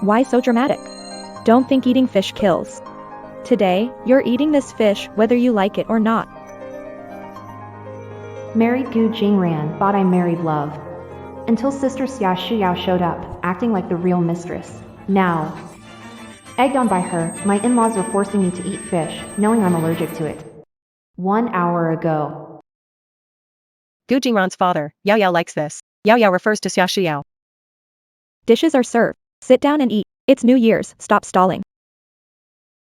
Why so dramatic? Don't think eating fish kills. Today, you're eating this fish whether you like it or not. Married Gu Jingran, thought I married love. Until Sister Xia Shuyao showed up, acting like the real mistress. Now, egged on by her, my in-laws were forcing me to eat fish, knowing I'm allergic to it. 1 hour ago. Gu Jingran's father, Yao Yao likes this. Yao Yao refers to Xia Shuyao. Dishes are served. Sit down and eat. It's New Year's, stop stalling.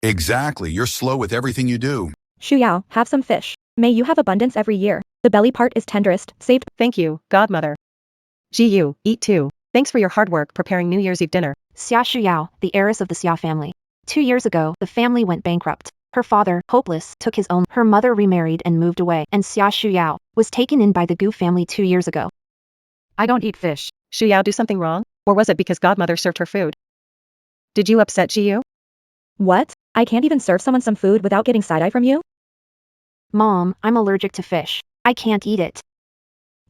Exactly, you're slow with everything you do. Shuyao, have some fish. May you have abundance every year. The belly part is tenderest, saved. Thank you, godmother. Jiyu, eat too. Thanks for your hard work preparing New Year's Eve dinner. Xia Shuyao, the heiress of the Xia family. 2 years ago, the family went bankrupt. Her father, hopeless, took his own. Her mother remarried and moved away, and Xia Shuyao was taken in by the Gu family 2 years ago. I don't eat fish. Shuyao do something wrong? Or was it because godmother served her food? Did you upset Jiyu? What? I can't even serve someone some food without getting side-eye from you? Mom, I'm allergic to fish. I can't eat it.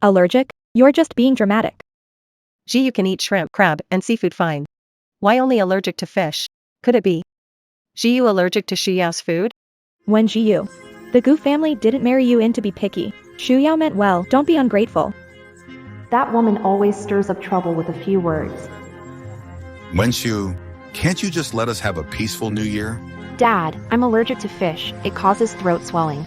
Allergic? You're just being dramatic. Jiyu can eat shrimp, crab, and seafood fine. Why only allergic to fish? Could it be Jiyu allergic to Shuyao's food? When Jiyu, the Gu family didn't marry you in to be picky. Shuyao meant well, don't be ungrateful. That woman always stirs up trouble with a few words. Wenshu, can't you just let us have a peaceful New Year? Dad, I'm allergic to fish. It causes throat swelling.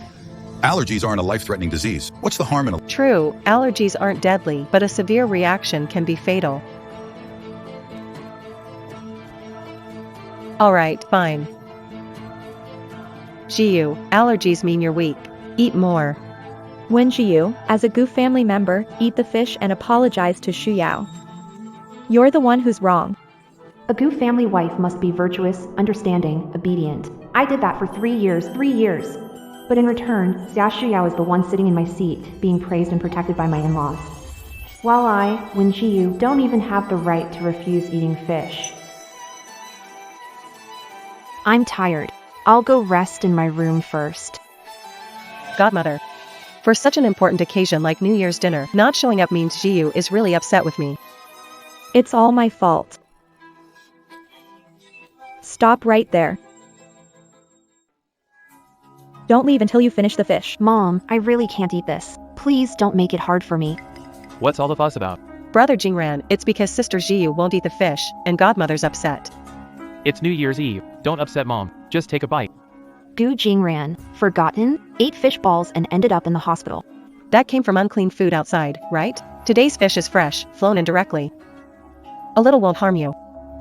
Allergies aren't a life-threatening disease. What's the harm in a... True, allergies aren't deadly, but a severe reaction can be fatal. Alright, fine. Jiyu, allergies mean you're weak. Eat more. When Jiyu, as a Gu family member, eat the fish and apologize to Shuyao. You're the one who's wrong. A Gu family wife must be virtuous, understanding, obedient. I did that for 3 years. But in return, Xia Shuyao is the one sitting in my seat, being praised and protected by my in-laws. While I, Wen Jiyu, don't even have the right to refuse eating fish. I'm tired. I'll go rest in my room first. Godmother. For such an important occasion like New Year's dinner, not showing up means Jiyu is really upset with me. It's all my fault. Stop right there. Don't leave until you finish the fish. Mom, I really can't eat this. Please don't make it hard for me. What's all the fuss about? Brother Jingran, it's because Sister Jiyu won't eat the fish, and Godmother's upset. It's New Year's Eve. Don't upset Mom. Just take a bite. Gu Jingran, forgotten, ate fish balls and ended up in the hospital. That came from unclean food outside, right? Today's fish is fresh, flown in directly. A little won't harm you.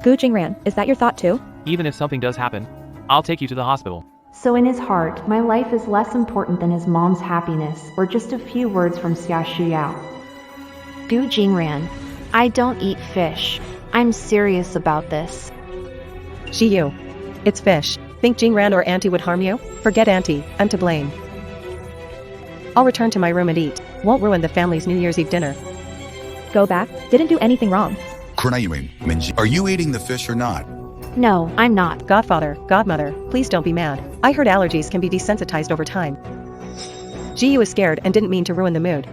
Gu Jingran, is that your thought too? Even if something does happen, I'll take you to the hospital. So in his heart, my life is less important than his mom's happiness, or just a few words from Xia Shuyao. Gu Jingran, I don't eat fish. I'm serious about this. Jiyu. It's fish. Think Jingran or Auntie would harm you? Forget Auntie, I'm to blame. I'll return to my room and eat. Won't ruin the family's New Year's Eve dinner. Go back, didn't do anything wrong. Are you eating the fish or not? No, I'm not. Godfather, godmother, please don't be mad. I heard allergies can be desensitized over time. Jiyu is scared and didn't mean to ruin the mood.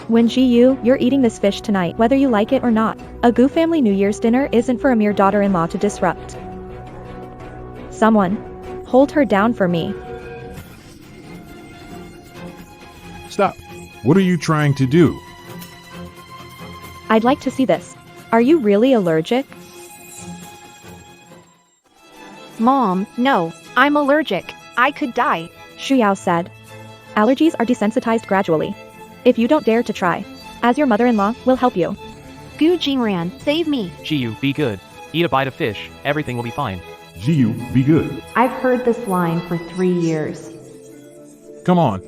When Jiyu, you're eating this fish tonight whether you like it or not. A Gu family New Year's dinner isn't for a mere daughter-in-law to disrupt. Someone, hold her down for me. Stop. What are you trying to do? I'd like to see this. Are you really allergic? Mom, no, I'm allergic. I could die. Shuyao said. Allergies are desensitized gradually. If you don't dare to try, as your mother-in-law, will help you. Gu Jingran, save me. Jiyu, be good. Eat a bite of fish. Everything will be fine. Jiyu, be good. I've heard this line for 3 years. Come on,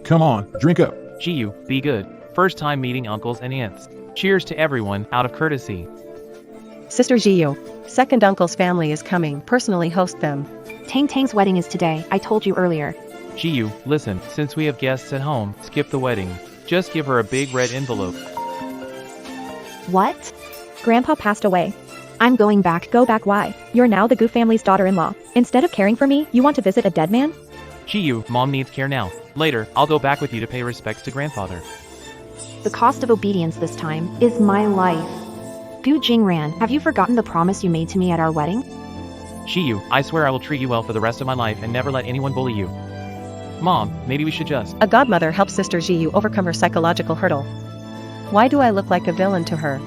drink up. Jiyu, be good. First time meeting uncles and aunts. Cheers to everyone, out of courtesy. Sister Jiyu. Second uncle's family is coming, personally host them. Tang Tang's wedding is today, I told you earlier. Jiyu, listen, since we have guests at home, skip the wedding. Just give her a big red envelope. What? Grandpa passed away. I'm going back. Go back, why? You're now the Gu family's daughter-in-law. Instead of caring for me, you want to visit a dead man? Jiyu, Mom needs care now. Later, I'll go back with you to pay respects to grandfather. The cost of obedience this time is my life. Gu Jingran, have you forgotten the promise you made to me at our wedding? Shiyu, I swear I will treat you well for the rest of my life and never let anyone bully you. Mom, maybe we should just. A godmother helps Sister Jiyu overcome her psychological hurdle. Why do I look like a villain to her?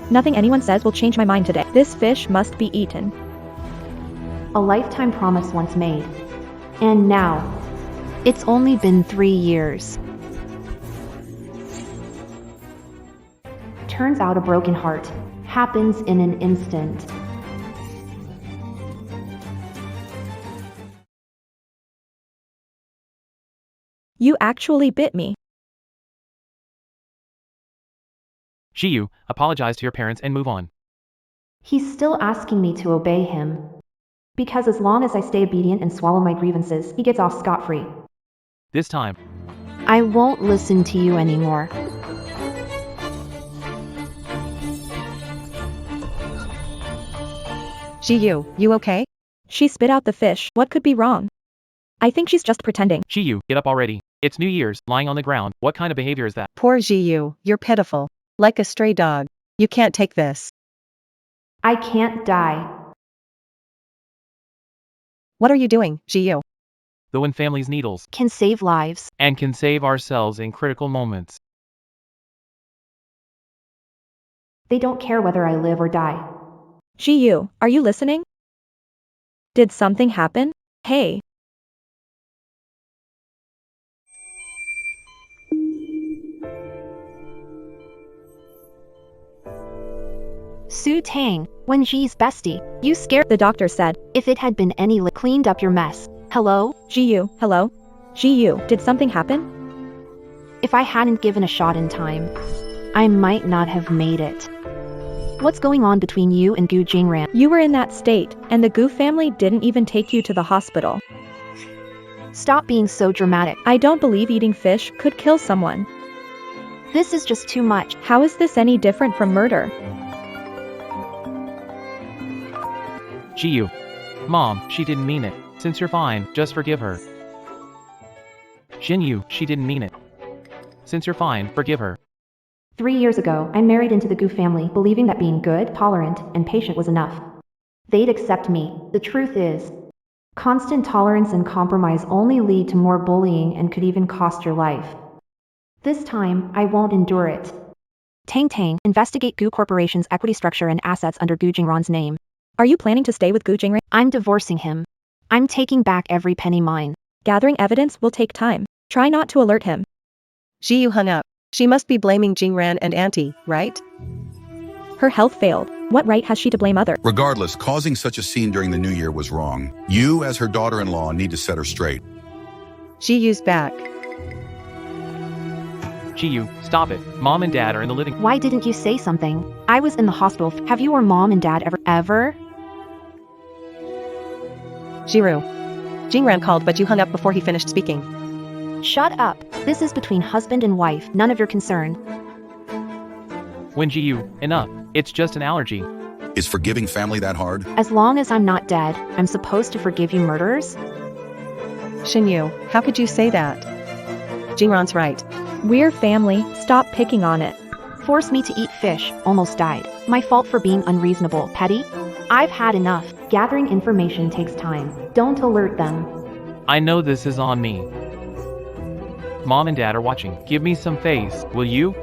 Nothing anyone says will change my mind today. This fish must be eaten. A lifetime promise once made. And now, it's only been 3 years. Turns out a broken heart happens in an instant. You actually bit me. Shiyu, apologize to your parents and move on. He's still asking me to obey him. Because as long as I stay obedient and swallow my grievances, he gets off scot-free. This time. I won't listen to you anymore. Jiyu, you okay? She spit out the fish. What could be wrong? I think she's just pretending. Shiyu, get up already. It's New Year's, lying on the ground. What kind of behavior is that? Poor Jiyu, you're pitiful. Like a stray dog. You can't take this. I can't die. What are you doing, Jiyu? The One Family's needles. Can save lives. And can save ourselves in critical moments. They don't care whether I live or die. Jiyu, are you listening? Did something happen? Hey. Su Tang, Wenji's bestie, you scared. The doctor said. If it had been any cleaned up your mess. Hello? Jiyu, hello? Jiyu, did something happen? If I hadn't given a shot in time, I might not have made it. What's going on between you and Gu Jingran? You were in that state, and the Gu family didn't even take you to the hospital. Stop being so dramatic. I don't believe eating fish could kill someone. This is just too much. How is this any different from murder? Shiyu. Mom, she didn't mean it. Since you're fine, just forgive her. Shinyu, she didn't mean it. Since you're fine, forgive her. 3 years ago, I married into the Gu family, believing that being good, tolerant, and patient was enough. They'd accept me. The truth is, constant tolerance and compromise only lead to more bullying and could even cost your life. This time, I won't endure it. Tang Tang, investigate Gu Corporation's equity structure and assets under Gu Jingran's name. Are you planning to stay with Gu Jingran? I'm divorcing him. I'm taking back every penny mine. Gathering evidence will take time. Try not to alert him. Jiyu hung up. She must be blaming Jingran and Auntie, right? Her health failed. What right has she to blame others? Regardless, causing such a scene during the New Year was wrong. You, as her daughter-in-law, need to set her straight. Jiyu's back. Shiyu, stop it. Mom and Dad are in the living room. Why didn't you say something? I was in the hospital. Have you or Mom and Dad ever? Jiru. Jingran called but you hung up before he finished speaking. Shut up. This is between husband and wife, none of your concern. When Shiyu, enough. It's just an allergy. Is forgiving family that hard? As long as I'm not dead, I'm supposed to forgive you murderers? Shinyu, how could you say that? Jingran's right. We're family, stop picking on it. Force me to eat fish, almost died. My fault for being unreasonable, petty? I've had enough. Gathering information takes time. Don't alert them. I know this is on me. Mom and Dad are watching. Give me some face, will you?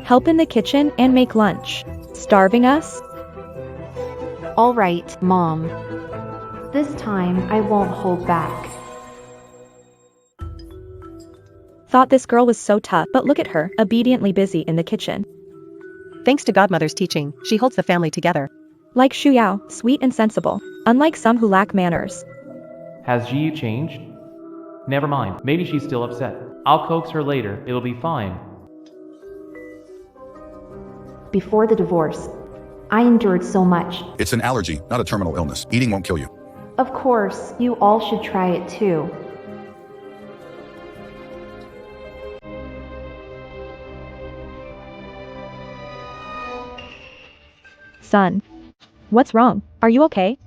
Help in the kitchen and make lunch. Starving us? All right, Mom. This time, I won't hold back. Thought this girl was so tough, but look at her, obediently busy in the kitchen. Thanks to Godmother's teaching, she holds the family together. Like Shu Yao, sweet and sensible. Unlike some who lack manners. Has Jiyu changed? Never mind, maybe she's still upset. I'll coax her later, it'll be fine. Before the divorce, I endured so much. It's an allergy, not a terminal illness. Eating won't kill you. Of course, you all should try it too. Son. What's wrong? Are you okay?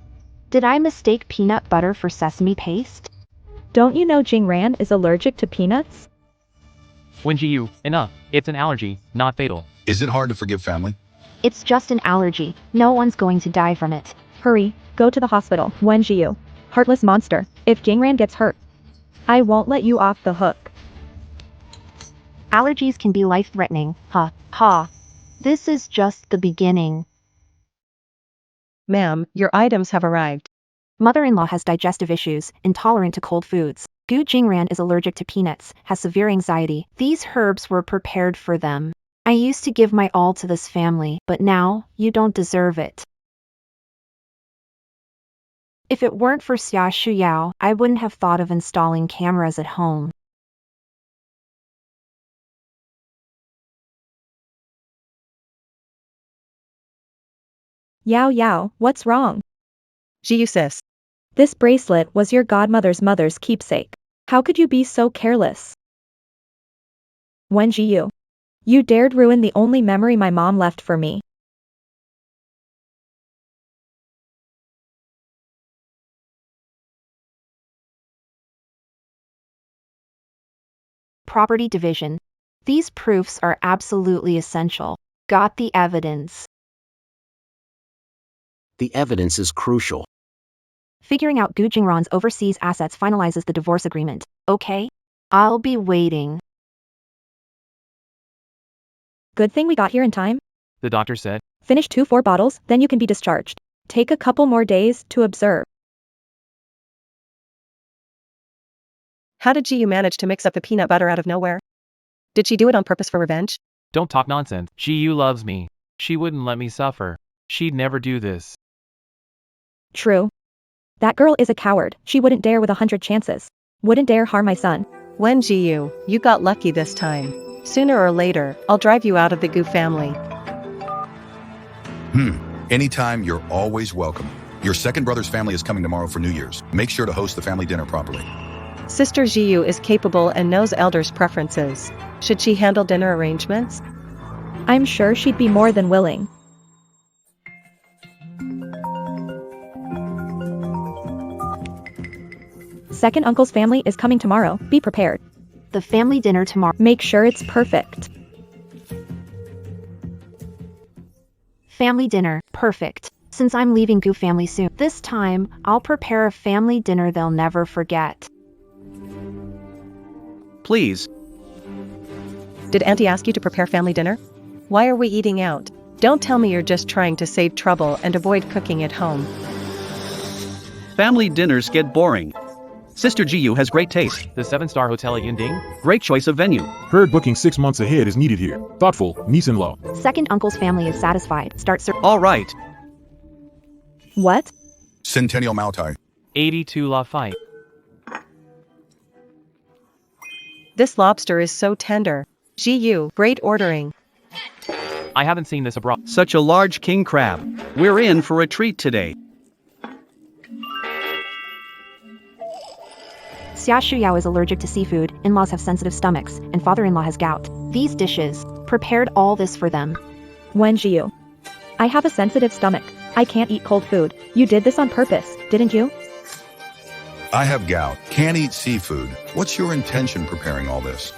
Did I mistake peanut butter for sesame paste? Don't you know Jingran is allergic to peanuts? When Jiyu, enough. It's an allergy, not fatal. Is it hard to forgive family? It's just an allergy. No one's going to die from it. Hurry, go to the hospital. Wen Jiyu. Heartless monster. If Jingran gets hurt, I won't let you off the hook. Allergies can be life-threatening. Ha, ha. This is just the beginning. Ma'am, your items have arrived. Mother-in-law has digestive issues, intolerant to cold foods. Gu Jingran is allergic to peanuts, has severe anxiety. These herbs were prepared for them. I used to give my all to this family, but now, you don't deserve it. If it weren't for Xia Shuyao, I wouldn't have thought of installing cameras at home. Yao Yao, what's wrong? Jiyu sis. This bracelet was your godmother's mother's keepsake. How could you be so careless? Wen Jiyu. You dared ruin the only memory my mom left for me. Property division. These proofs are absolutely essential. Got the evidence. The evidence is crucial. Figuring out Gu Jingran's overseas assets finalizes the divorce agreement. Okay? I'll be waiting. Good thing we got here in time. The doctor said. Finish 4 bottles, then you can be discharged. Take a couple more days to observe. How did Jiyu manage to mix up the peanut butter out of nowhere? Did she do it on purpose for revenge? Don't talk nonsense. Jiyu loves me. She wouldn't let me suffer. She'd never do this. True. That girl is a coward. She wouldn't dare with 100 chances. Wouldn't dare harm my son. Wen Jiyu, you got lucky this time. Sooner or later, I'll drive you out of the Gu family. Anytime, you're always welcome. Your second brother's family is coming tomorrow for New Year's. Make sure to host the family dinner properly. Sister Jiyu is capable and knows elders' preferences. Should she handle dinner arrangements? I'm sure she'd be more than willing. Second uncle's family is coming tomorrow. Be prepared. The family dinner tomorrow. Make sure it's perfect. Family dinner. Perfect. Since I'm leaving Gu family soon, this time, I'll prepare a family dinner they'll never forget. Please. Did Auntie ask you to prepare family dinner? Why are we eating out? Don't tell me you're just trying to save trouble and avoid cooking at home. Family dinners get boring. Sister Jiyu has great taste. The 7-star hotel at Yunding? Great choice of venue. Heard booking 6 months ahead is needed here. Thoughtful, niece-in-law. Second uncle's family is satisfied. Start All right. What? Centennial Mautai. 82 La Fight. This lobster is so tender. Jiyu, great ordering. I haven't seen this abroad. Such a large king crab. We're in for a treat today. Xia Shuyao is allergic to seafood, in-laws have sensitive stomachs, and father-in-law has gout. These dishes, prepared all this for them. Wen Jiyu. I have a sensitive stomach. I can't eat cold food. You did this on purpose, didn't you? I have gout. Can't eat seafood. What's your intention preparing all this?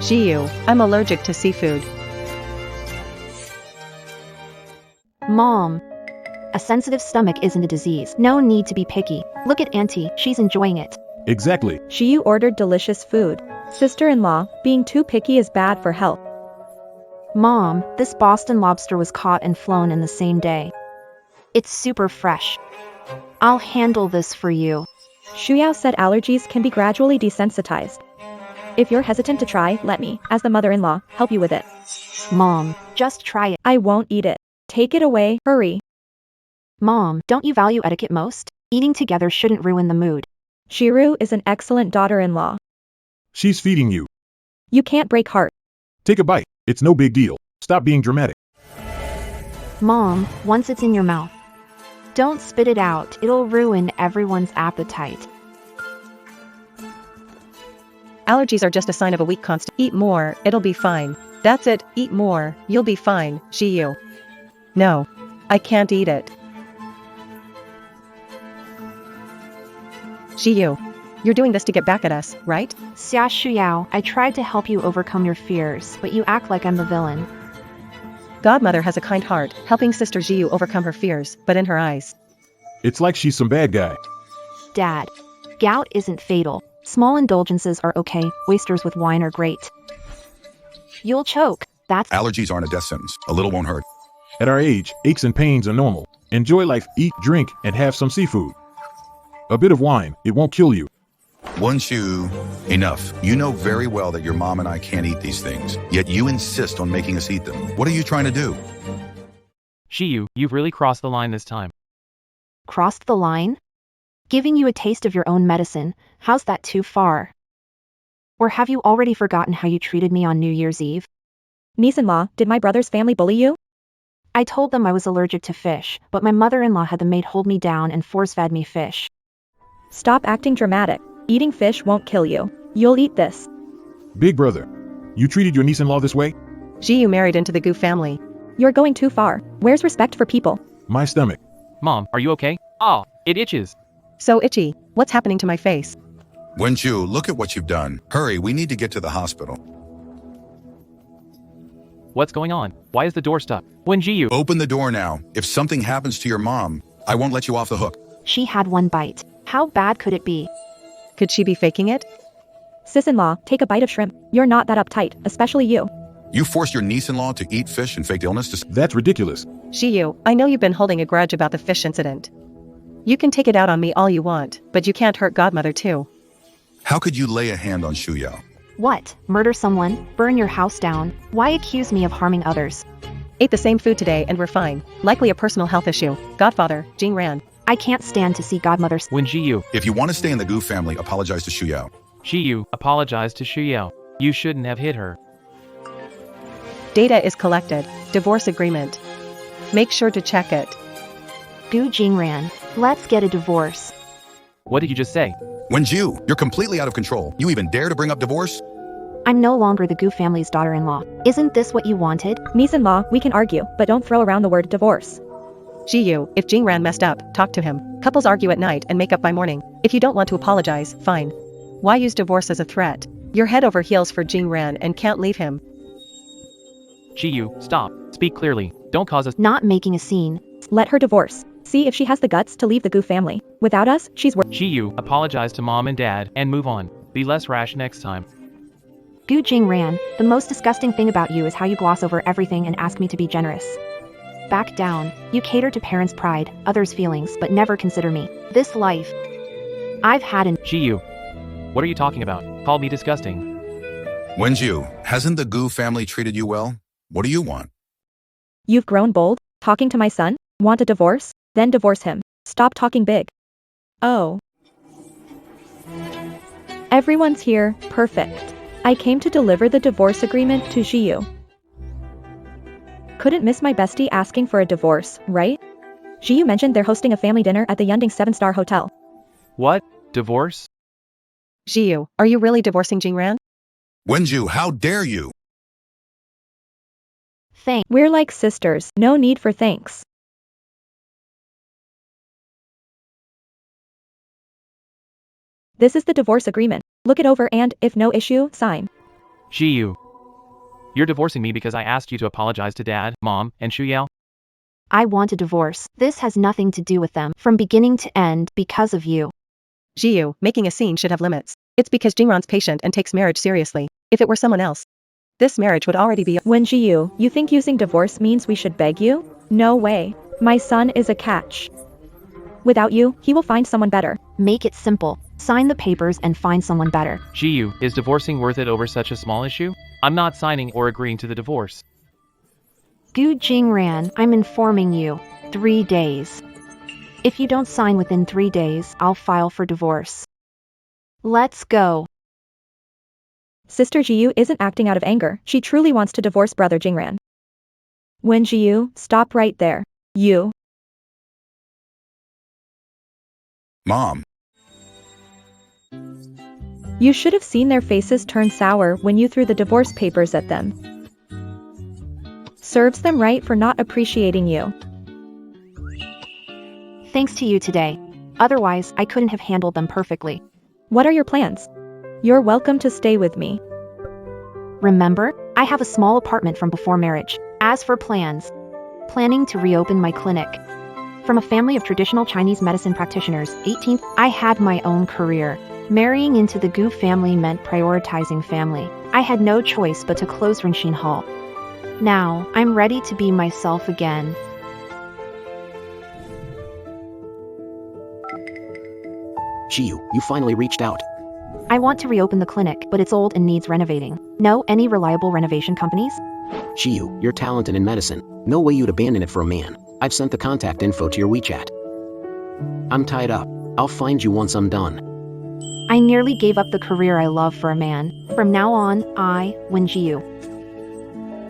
Jiyu, I'm allergic to seafood. Mom. A sensitive stomach isn't a disease. No need to be picky. Look at Auntie, she's enjoying it. Exactly. Jiyu ordered delicious food. Sister-in-law, being too picky is bad for health. Mom, this Boston lobster was caught and flown in the same day. It's super fresh. I'll handle this for you. Shuyao said allergies can be gradually desensitized. If you're hesitant to try, let me, as the mother-in-law, help you with it. Mom, just try it. I won't eat it. Take it away, hurry. Mom, don't you value etiquette most? Eating together shouldn't ruin the mood. Shiru is an excellent daughter-in-law. She's feeding you. You can't break heart. Take a bite. It's no big deal. Stop being dramatic. Mom, once it's in your mouth, don't spit it out. It'll ruin everyone's appetite. Allergies are just a sign of a weak constitution. Eat more, it'll be fine. That's it, eat more, you'll be fine, Jiyu. No. I can't eat it. Jiyu. You're doing this to get back at us, right? Xia Shuyao, I tried to help you overcome your fears, but you act like I'm the villain. Godmother has a kind heart, helping Sister Jiyu overcome her fears, but in her eyes. It's like she's some bad guy. Dad, gout isn't fatal. Small indulgences are okay. Oysters with wine are great. You'll choke. That's Allergies aren't a death sentence. A little won't hurt. At our age, aches and pains are normal. Enjoy life, eat, drink, and have some seafood. A bit of wine, it won't kill you. Once you... Enough. You know very well that your mom and I can't eat these things, yet you insist on making us eat them. What are you trying to do? Jiyu, you've really crossed the line this time. crossed the line? Giving you a taste of your own medicine, how's that too far? Or have you already forgotten how you treated me on New Year's Eve? Niece-in-law, did my brother's family bully you? I told them I was allergic to fish, but my mother-in-law had the maid hold me down and force-fed me fish. Stop acting dramatic. Eating fish won't kill you. You'll eat this. Big brother, you treated your niece-in-law this way? Jiyu married into the Gu family. You're going too far. Where's respect for people? My stomach. Mom, are you okay? Oh, it itches. So itchy, what's happening to my face? Wenju, look at what you've done. Hurry, we need to get to the hospital. What's going on? Why is the door stuck? Wenjiyu. Open the door now. If something happens to your mom, I won't let you off the hook. She had one bite. How bad could it be? Could she be faking it? Sis-in-law, take a bite of shrimp. You're not that uptight, especially you. You forced your niece-in-law to eat fish and faked illness to... That's ridiculous. Jiyu, I know you've been holding a grudge about the fish incident. You can take it out on me all you want, but you can't hurt Godmother too. How could you lay a hand on Shuyao? What? Murder someone? Burn your house down? Why accuse me of harming others? Ate the same food today and we're fine. Likely a personal health issue. Godfather, Jingran. I can't stand to see Godmother. Wenjiyu. If you want to stay in the Gu family, apologize to Shuyao. Jiyu, apologize to Shuyao. You shouldn't have hit her. Data is collected. Divorce agreement. Make sure to check it. Gu Jingran, let's get a divorce. What did you just say? Wenju, you're completely out of control. You even dare to bring up divorce? I'm no longer the Gu family's daughter-in-law. Isn't this what you wanted? Niece-in-law, we can argue, but don't throw around the word divorce. Jiyu, if Jingran messed up, talk to him. Couples argue at night and make up by morning. If you don't want to apologize, fine. Why use divorce as a threat? You're head over heels for Jingran and can't leave him. Jiyu, stop. Speak clearly. Don't cause us. Not making a scene. Let her divorce. See if she has the guts to leave the Gu family. Without us, she's Jiyu, apologize to mom and dad and move on. Be less rash next time. Gu Jingran, the most disgusting thing about you is how you gloss over everything and ask me to be generous. Back down. You cater to parents' pride, others' feelings, but never consider me. This life I've had in Jiyu. What are you talking about? Call me disgusting. Wenju, hasn't the Gu family treated you well? What do you want? You've grown bold? Talking to my son? Want a divorce? Then divorce him. Stop talking big. Oh. Everyone's here, perfect. I came to deliver the divorce agreement to Jiyu. Couldn't miss my bestie asking for a divorce, right? Jiyu mentioned they're hosting a family dinner at the Yunding 7-star hotel. What? Divorce? Jiyu, are you really divorcing Jingran? Wenju, how dare you? Thanks. We're like sisters, no need for thanks. This is the divorce agreement. Look it over and, if no issue, sign. Jiyu. You're divorcing me because I asked you to apologize to dad, mom, and Shuyao? I want a divorce. This has nothing to do with them. From beginning to end, because of you. Jiyu, making a scene should have limits. It's because Jingran's patient and takes marriage seriously. If it were someone else, this marriage would already be. Wenjiyu, you think using divorce means we should beg you? No way. My son is a catch. Without you, he will find someone better. Make it simple. Sign the papers and find someone better. Jiyu, is divorcing worth it over such a small issue? I'm not signing or agreeing to the divorce. Gu Jingran, I'm informing you. 3 days. If you don't sign within 3 days, I'll file for divorce. Let's go. Sister Jiyu isn't acting out of anger, she truly wants to divorce brother Jingran. Wenjiyu, stop right there. You. Mom. You should have seen their faces turn sour when you threw the divorce papers at them. Serves them right for not appreciating you. Thanks to you today. Otherwise, I couldn't have handled them perfectly. What are your plans? You're welcome to stay with me. Remember, I have a small apartment from before marriage. As for plans, planning to reopen my clinic. From a family of traditional Chinese medicine practitioners, 18th, I had my own career. Marrying into the Gu family meant prioritizing family. I had no choice but to close Ringshin Hall. Now, I'm ready to be myself again. Jiyu, you finally reached out. I want to reopen the clinic, but it's old and needs renovating. Know any reliable renovation companies? Jiyu, you're talented in medicine. No way you'd abandon it for a man. I've sent the contact info to your WeChat. I'm tied up. I'll find you once I'm done. I nearly gave up the career I love for a man. From now on, I, Wenjiu,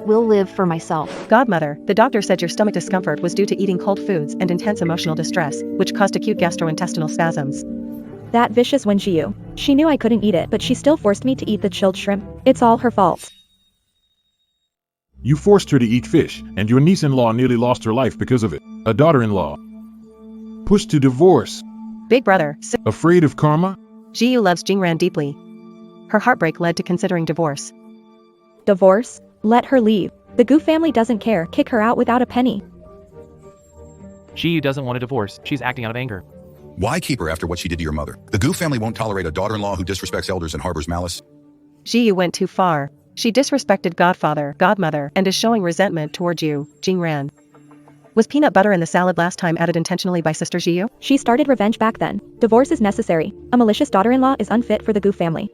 will live for myself. Godmother, the doctor said your stomach discomfort was due to eating cold foods and intense emotional distress, which caused acute gastrointestinal spasms. That vicious Wenjiu. She knew I couldn't eat it, but she still forced me to eat the chilled shrimp. It's all her fault. You forced her to eat fish, and your niece-in-law nearly lost her life because of it. A daughter-in-law. Pushed to divorce. Big brother, Afraid of karma? Jiyu loves Jingran deeply. Her heartbreak led to considering divorce. Divorce? Let her leave. The Gu family doesn't care. Kick her out without a penny. Jiyu doesn't want a divorce. She's acting out of anger. Why keep her after what she did to your mother? The Gu family won't tolerate a daughter-in-law who disrespects elders and harbors malice. Jiyu went too far. She disrespected godfather, godmother, and is showing resentment toward you, Jingran. Was peanut butter in the salad last time added intentionally by Sister Jiyu? She started revenge back then. Divorce is necessary. A malicious daughter-in-law is unfit for the Gu family.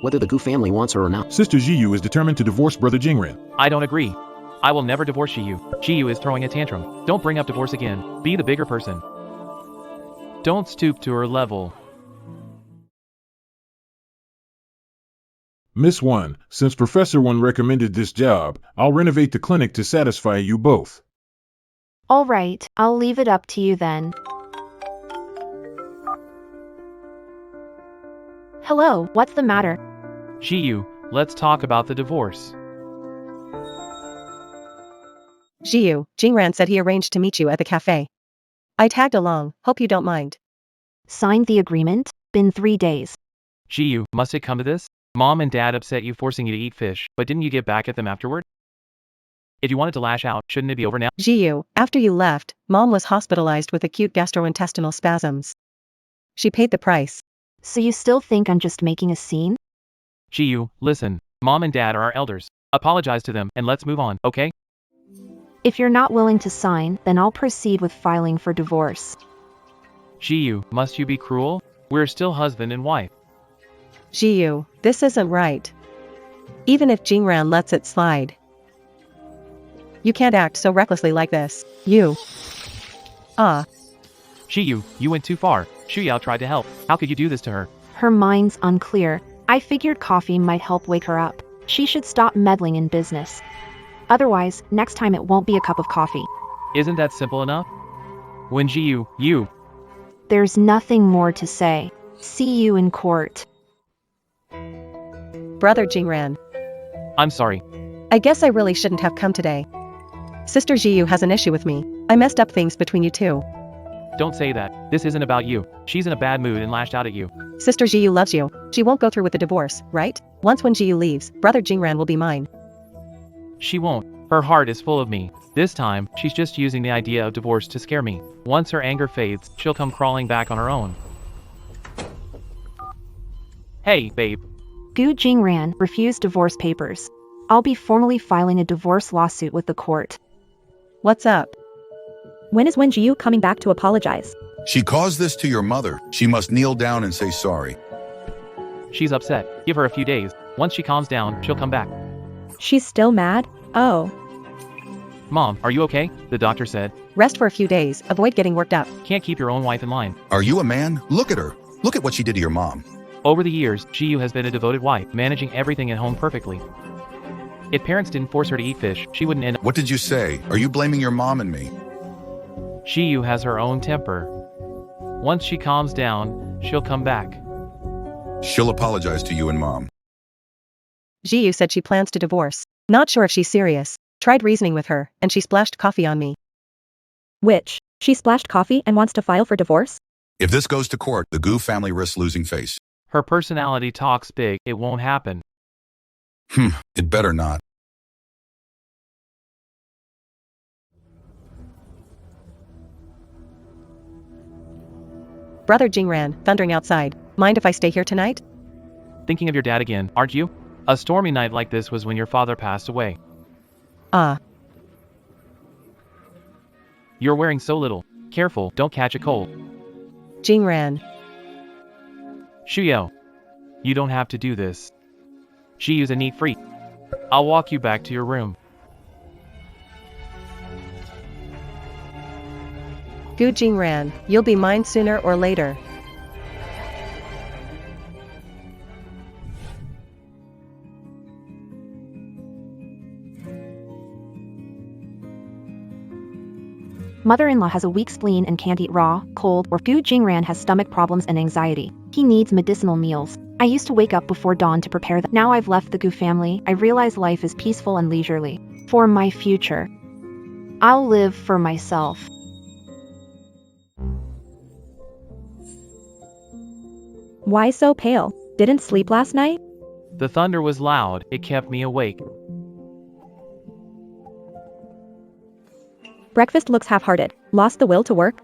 Whether the Gu family wants her or not. Sister Jiyu is determined to divorce Brother Jingran. I don't agree. I will never divorce Jiyu. Jiyu is throwing a tantrum. Don't bring up divorce again. Be the bigger person. Don't stoop to her level. Miss 1, since Professor 1 recommended this job, I'll renovate the clinic to satisfy you both. All right, I'll leave it up to you then. Hello, what's the matter? Jiyu, let's talk about the divorce. Jiyu, Jingran said he arranged to meet you at the cafe. I tagged along, hope you don't mind. Signed the agreement? Been 3 days. Jiyu, must it come to this? Mom and Dad upset you forcing you to eat fish, but didn't you get back at them afterward? If you wanted to lash out, shouldn't it be over now? Jiyu, after you left, Mom was hospitalized with acute gastrointestinal spasms. She paid the price. So you still think I'm just making a scene? Jiyu, listen. Mom and Dad are our elders. Apologize to them, and let's move on, okay? If you're not willing to sign, then I'll proceed with filing for divorce. Jiyu, must you be cruel? We're still husband and wife. Jiyu, this isn't right. Even if Jingran lets it slide. You can't act so recklessly like this. You. Jiyu, you went too far. Shuyao tried to help. How could you do this to her? Her mind's unclear. I figured coffee might help wake her up. She should stop meddling in business. Otherwise, next time it won't be a cup of coffee. Isn't that simple enough? When Jiyu, you. There's nothing more to say. See you in court. Brother Jingran. I'm sorry. I guess I really shouldn't have come today. Sister Jiyu has an issue with me. I messed up things between you two. Don't say that. This isn't about you. She's in a bad mood and lashed out at you. Sister Jiyu loves you. She won't go through with the divorce, right? Once when Jiyu leaves, Brother Jingran will be mine. She won't. Her heart is full of me. This time, she's just using the idea of divorce to scare me. Once her anger fades, she'll come crawling back on her own. Hey, babe. Gu Jingran refused divorce papers. I'll be formally filing a divorce lawsuit with the court. What's up? When is Wenjiu coming back to apologize? She caused this to your mother. She must kneel down and say sorry. She's upset. Give her a few days. Once she calms down, she'll come back. She's still mad? Oh. Mom, are you okay? The doctor said. Rest for a few days. Avoid getting worked up. Can't keep your own wife in line. Are you a man? Look at her. Look at what she did to your mom. Over the years, Jiyu has been a devoted wife, managing everything at home perfectly. If parents didn't force her to eat fish, she wouldn't end up. What did you say? Are you blaming your mom and me? Jiyu has her own temper. Once she calms down, she'll come back. She'll apologize to you and mom. Jiyu said she plans to divorce. Not sure if she's serious. Tried reasoning with her, and she splashed coffee on me. Which? She splashed coffee and wants to file for divorce? If this goes to court, the Gu family risks losing face. Her personality talks big, it won't happen. It better not. Brother Jingran, thundering outside. Mind if I stay here tonight? Thinking of your dad again, aren't you? A stormy night like this was when your father passed away. Ah. You're wearing so little. Careful, don't catch a cold. Jingran. Shuyo. You don't have to do this. Shiyu's a neat freak. I'll walk you back to your room. Gu Jingran, you'll be mine sooner or later. Mother-in-law has a weak spleen and can't eat raw, cold, or Gu Jingran has stomach problems and anxiety. He needs medicinal meals. I used to wake up before dawn to prepare them. Now I've left the Gu family, I realize life is peaceful and leisurely. For my future. I'll live for myself. Why so pale? Didn't sleep last night? The thunder was loud, it kept me awake. Breakfast looks half-hearted. Lost the will to work?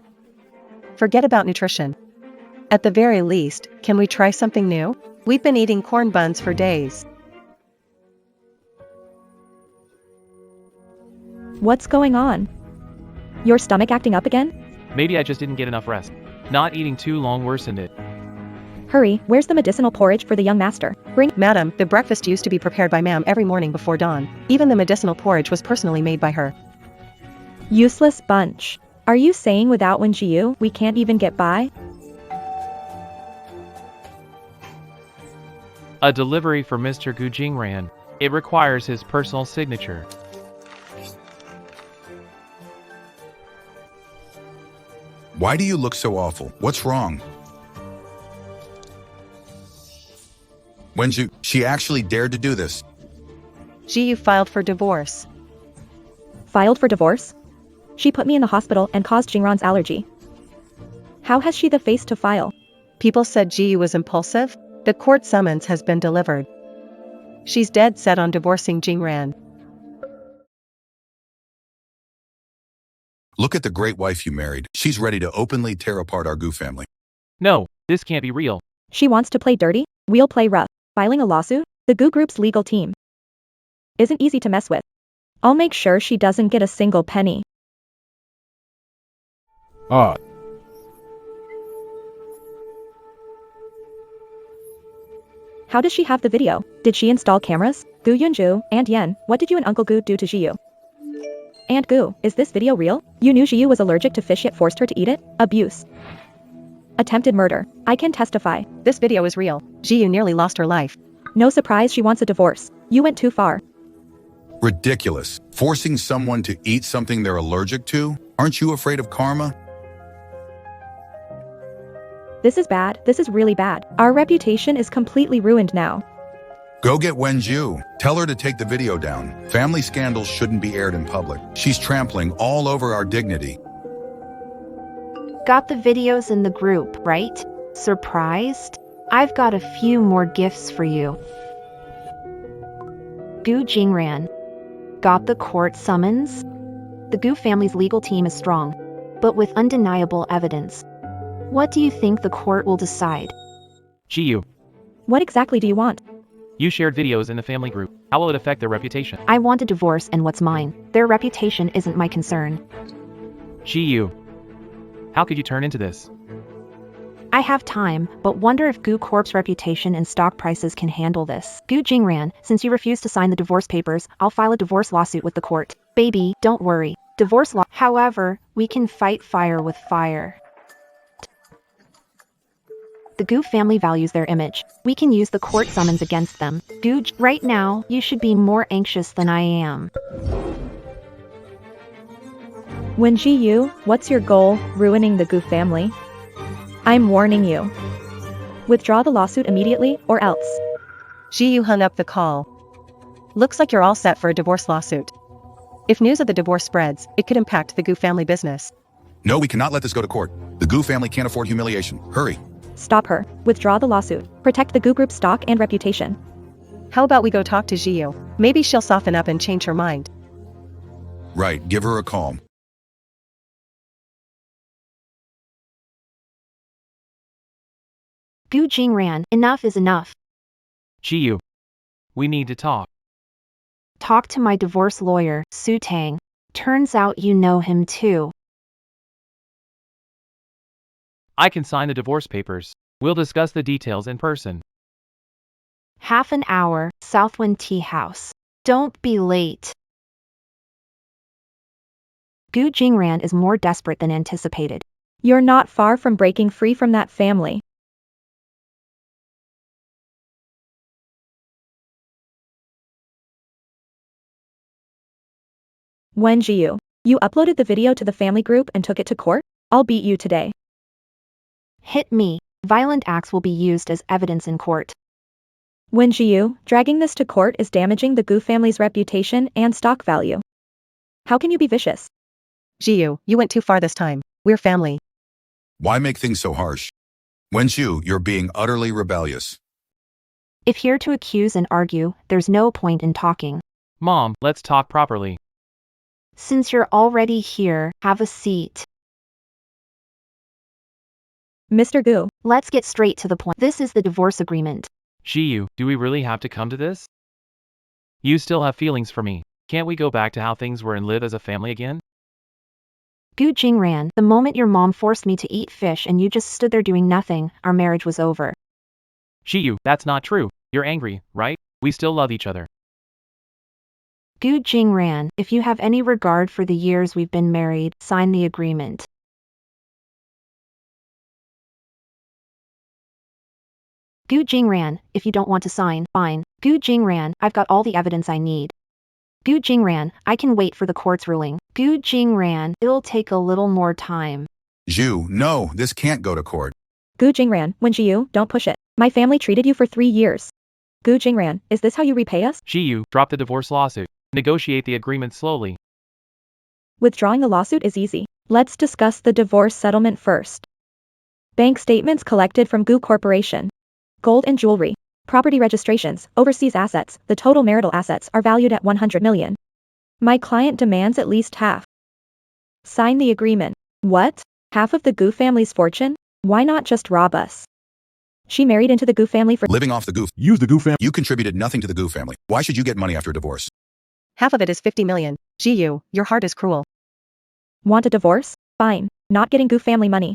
Forget about nutrition. At the very least, can we try something new? We've been eating corn buns for days. What's going on? Your stomach acting up again? Maybe I just didn't get enough rest. Not eating too long worsened it. Hurry, where's the medicinal porridge for the young master? Bring. Madam, the breakfast used to be prepared by ma'am every morning before dawn. Even the medicinal porridge was personally made by her. Useless bunch. Are you saying without Wen Jiu, we can't even get by? A delivery for Mr. Gu Jingran. It requires his personal signature. Why do you look so awful? What's wrong? Wenju, she actually dared to do this. Jiu filed for divorce. Filed for divorce? She put me in the hospital and caused Jingran's allergy. How has she the face to file? People said Jiu was impulsive. The court summons has been delivered. She's dead set on divorcing Jingran. Look at the great wife you married. She's ready to openly tear apart our Gu family. No, this can't be real. She wants to play dirty? We'll play rough. Filing a lawsuit? The Gu Group's legal team isn't easy to mess with. I'll make sure she doesn't get a single penny. Ah. How does she have the video? Did she install cameras? Gu Yunju, Aunt Yen, what did you and Uncle Gu do to Jiu? Aunt Gu, is this video real? You knew Jiu was allergic to fish yet forced her to eat it? Abuse. Attempted murder. I can testify. This video is real. Jiu nearly lost her life. No surprise she wants a divorce. You went too far. Ridiculous. Forcing someone to eat something they're allergic to? Aren't you afraid of karma? This is bad. This is really bad. Our reputation is completely ruined now. Go get Wenju. Tell her to take the video down. Family scandals shouldn't be aired in public. She's trampling all over our dignity. Got the videos in the group, right? Surprised? I've got a few more gifts for you. Gu Jingran. Got the court summons? The Gu family's legal team is strong, but with undeniable evidence. What do you think the court will decide? Jiu. What exactly do you want? You shared videos in the family group. How will it affect their reputation? I want a divorce and what's mine. Their reputation isn't my concern. Jiu. How could you turn into this? I have time, but wonder if Gu Corp's reputation and stock prices can handle this. Gu Jingran, since you refuse to sign the divorce papers, I'll file a divorce lawsuit with the court. Baby, don't worry. Divorce law. However, we can fight fire with fire. The Gu family values their image. We can use the court summons against them. Gu, right now, you should be more anxious than I am. Wen Jiu, what's your goal, ruining the Gu family? I'm warning you. Withdraw the lawsuit immediately, or else. Jiu hung up the call. Looks like you're all set for a divorce lawsuit. If news of the divorce spreads, it could impact the Gu family business. No, we cannot let this go to court. The Gu family can't afford humiliation. Hurry. Stop her. Withdraw the lawsuit. Protect the Gu Group's stock and reputation. How about we go talk to Jiyu? Maybe she'll soften up and change her mind. Right, give her a call. Gu Jingran, enough is enough. Jiyu. We need to talk. Talk to my divorce lawyer, Su Tang. Turns out you know him too. I can sign the divorce papers. We'll discuss the details in person. Half an hour, Southwind Tea House. Don't be late. Gu Jingran is more desperate than anticipated. You're not far from breaking free from that family. Wen Jiyu, you uploaded the video to the family group and took it to court? I'll beat you today. Hit me. Violent acts will be used as evidence in court. Wen Jiyu, dragging this to court is damaging the Gu family's reputation and stock value. How can you be vicious? Jiyu, you went too far this time. We're family. Why make things so harsh? Wenshu, you're being utterly rebellious. If here to accuse and argue, there's no point in talking. Mom, let's talk properly. Since you're already here, have a seat. Mr. Gu, Let's get straight to the point. This is the divorce agreement. Jiyu, do we really have to come to this? You still have feelings for me. Can't we go back to how things were and live as a family again? Gu Jingran, the moment your mom forced me to eat fish and you just stood there doing nothing, our marriage was over. Jiyu, that's not true. You're angry, right? We still love each other. Gu Jingran, if you have any regard for the years we've been married, sign the agreement. Gu Jingran, if you don't want to sign, fine. Gu Jingran, I've got all the evidence I need. Gu Jingran, I can wait for the court's ruling. Gu Jingran, it'll take a little more time. Zhu, no, this can't go to court. Gu Jingran, Wen Jiyu, don't push it. My family treated you for 3 years. Gu Jingran, is this how you repay us? Jiyu, drop the divorce lawsuit. Negotiate the agreement slowly. Withdrawing the lawsuit is easy. Let's discuss the divorce settlement first. Bank statements collected from Gu Corporation. Gold and jewelry. Property registrations, overseas assets, the total marital assets are valued at 100 million. My client demands at least half. Sign the agreement. What? Half of the Gu family's fortune? Why not just rob us? She married into the Gu family for Living off the Gu. Use the Gu family. You contributed nothing to the Gu family. Why should you get money after a divorce? Half of it is 50 million. Jiyu, your heart is cruel. Want a divorce? Fine. Not getting Gu family money.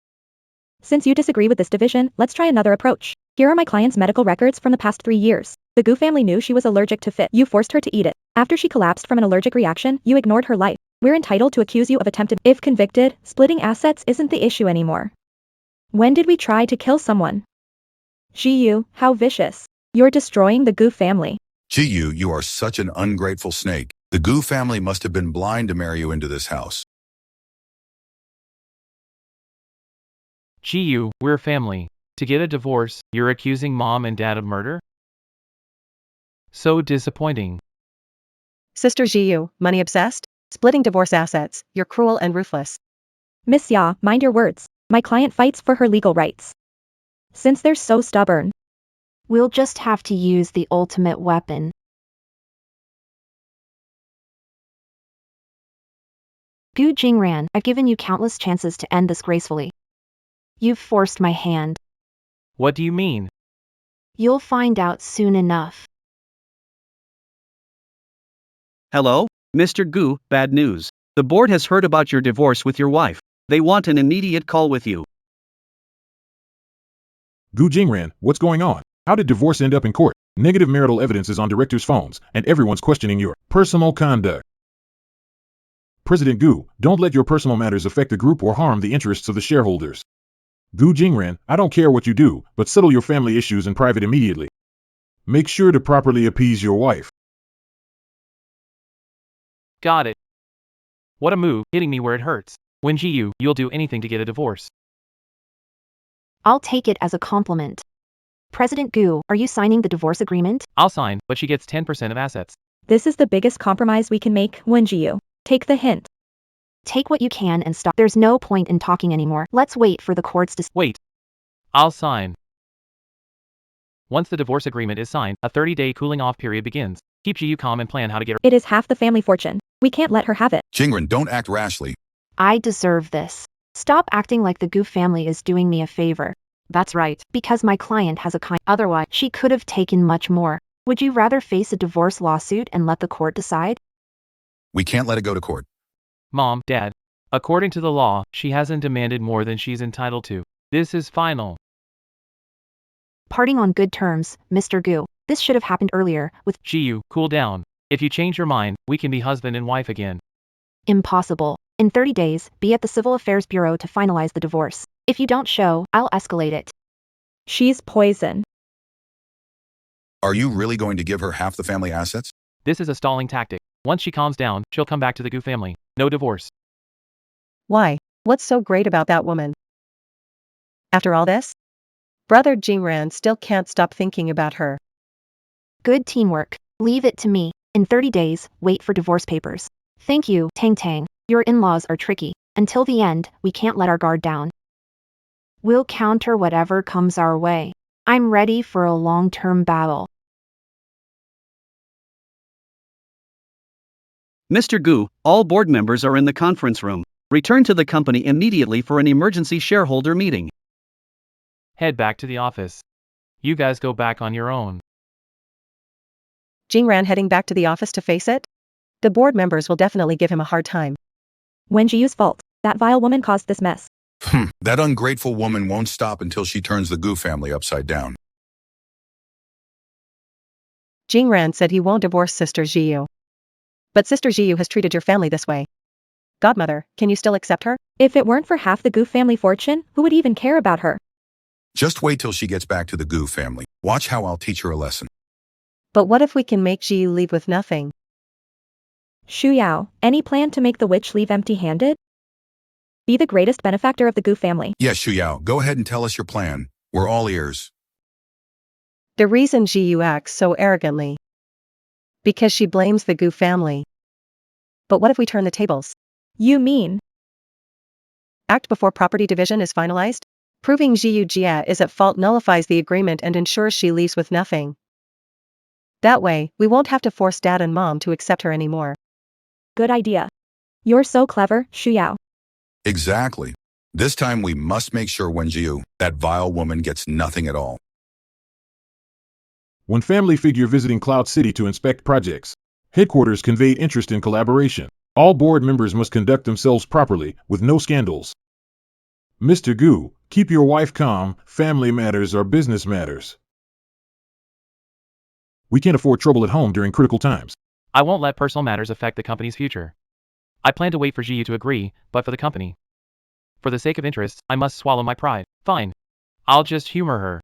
Since you disagree with this division, let's try another approach. Here are my client's medical records from the past 3 years. The Gu family knew she was allergic to fit. You forced her to eat it. After she collapsed from an allergic reaction, you ignored her life. We're entitled to accuse you of attempted. If convicted, splitting assets isn't the issue anymore. When did we try to kill someone? Jiyu, how vicious. You're destroying the Gu family. Jiyu, you are such an ungrateful snake. The Gu family must have been blind to marry you into this house. Jiyu, we're family. To get a divorce, you're accusing mom and dad of murder? So disappointing. Sister Jiyu, money obsessed? Splitting divorce assets, you're cruel and ruthless. Miss Ya, mind your words. My client fights for her legal rights. Since they're so stubborn, We'll just have to use the ultimate weapon. Gu Jingran, I've given you countless chances to end this gracefully. You've forced my hand. What do you mean? You'll find out soon enough. Hello, Mr. Gu, bad news. The board has heard about your divorce with your wife. They want an immediate call with you. Gu Jingran, what's going on? How did divorce end up in court? Negative marital evidence is on directors' phones, and everyone's questioning your personal conduct. President Gu, don't let your personal matters affect the group or harm the interests of the shareholders. Gu Jingran, I don't care what you do, but settle your family issues in private immediately. Make sure to properly appease your wife. Got it. What a move, hitting me where it hurts. Wen Jiyu, you'll do anything to get a divorce. I'll take it as a compliment. President Gu, are you signing the divorce agreement? I'll sign, but she gets 10% of assets. this is the biggest compromise we can make, Wen Jiyu. Take the hint. Take what you can and stop. There's no point in talking anymore. Let's wait for the courts to. Wait. I'll sign. Once the divorce agreement is signed, a 30-day cooling-off period begins. Keep Ji-yu calm and plan how to get her. It is half the family fortune. We can't let her have it. Jingren, don't act rashly. I deserve this. Stop acting like the Gu family is doing me a favor. That's right. Because my client has a kind. Otherwise, she could have taken much more. Would you rather face a divorce lawsuit and let the court decide? We can't let it go to court. Mom, Dad. According to the law, she hasn't demanded more than she's entitled to. This is final. Parting on good terms, Mr. Gu. This should have happened earlier, with Ji-yu, cool down. If you change your mind, we can be husband and wife again. impossible. In 30 days, be at the Civil Affairs Bureau to finalize the divorce. If you don't show, I'll escalate it. She's poison. Are you really going to give her half the family assets? This is a stalling tactic. Once she calms down, she'll come back to the Gu family. No divorce. Why? What's so great about that woman? After all this? Brother Jingran still can't stop thinking about her. Good teamwork. Leave it to me. In 30 days, wait for divorce papers. Thank you, Tang Tang. Your in-laws are tricky. Until the end, we can't let our guard down. We'll counter whatever comes our way. I'm ready for a long-term battle. Mr. Gu, all board members are in the conference room. Return to the company immediately for an emergency shareholder meeting. Head back to the office. You guys go back on your own. Jingran heading back to the office to face it? The board members will definitely give him a hard time. When Ji-yu's fault. That vile woman caused this mess. That ungrateful woman won't stop until she turns the Gu family upside down. Jingran said he won't divorce Sister Ji-yu. But Sister Ji-yu has treated your family this way. Godmother, can you still accept her? If it weren't for half the Gu family fortune, who would even care about her? Just wait till she gets back to the Gu family. Watch how I'll teach her a lesson. But what if we can make Ji-yu leave with nothing? Shu Yao, any plan to make the witch leave empty-handed? Be the greatest benefactor of the Gu family. Yes, Shu Yao, go ahead and tell us your plan. We're all ears. The reason Ji-yu acts so arrogantly. Because she blames the Gu family. But what if we turn the tables? You mean? Act before property division is finalized? Proving Ji-yu Jia is at fault nullifies the agreement and ensures she leaves with nothing. That way, we won't have to force Dad and Mom to accept her anymore. Good idea. You're so clever, Shu Yao. Exactly. This time we must make sure Wenjiu, that vile woman, gets nothing at all. One family figure visiting Cloud City to inspect projects. Headquarters conveyed interest in collaboration. All board members must conduct themselves properly, with no scandals. Mr. Gu, keep your wife calm. Family matters are business matters. We can't afford trouble at home during critical times. I won't let personal matters affect the company's future. I plan to wait for Ji-yu to agree, but for the company. For the sake of interests, I must swallow my pride. Fine. I'll just humor her.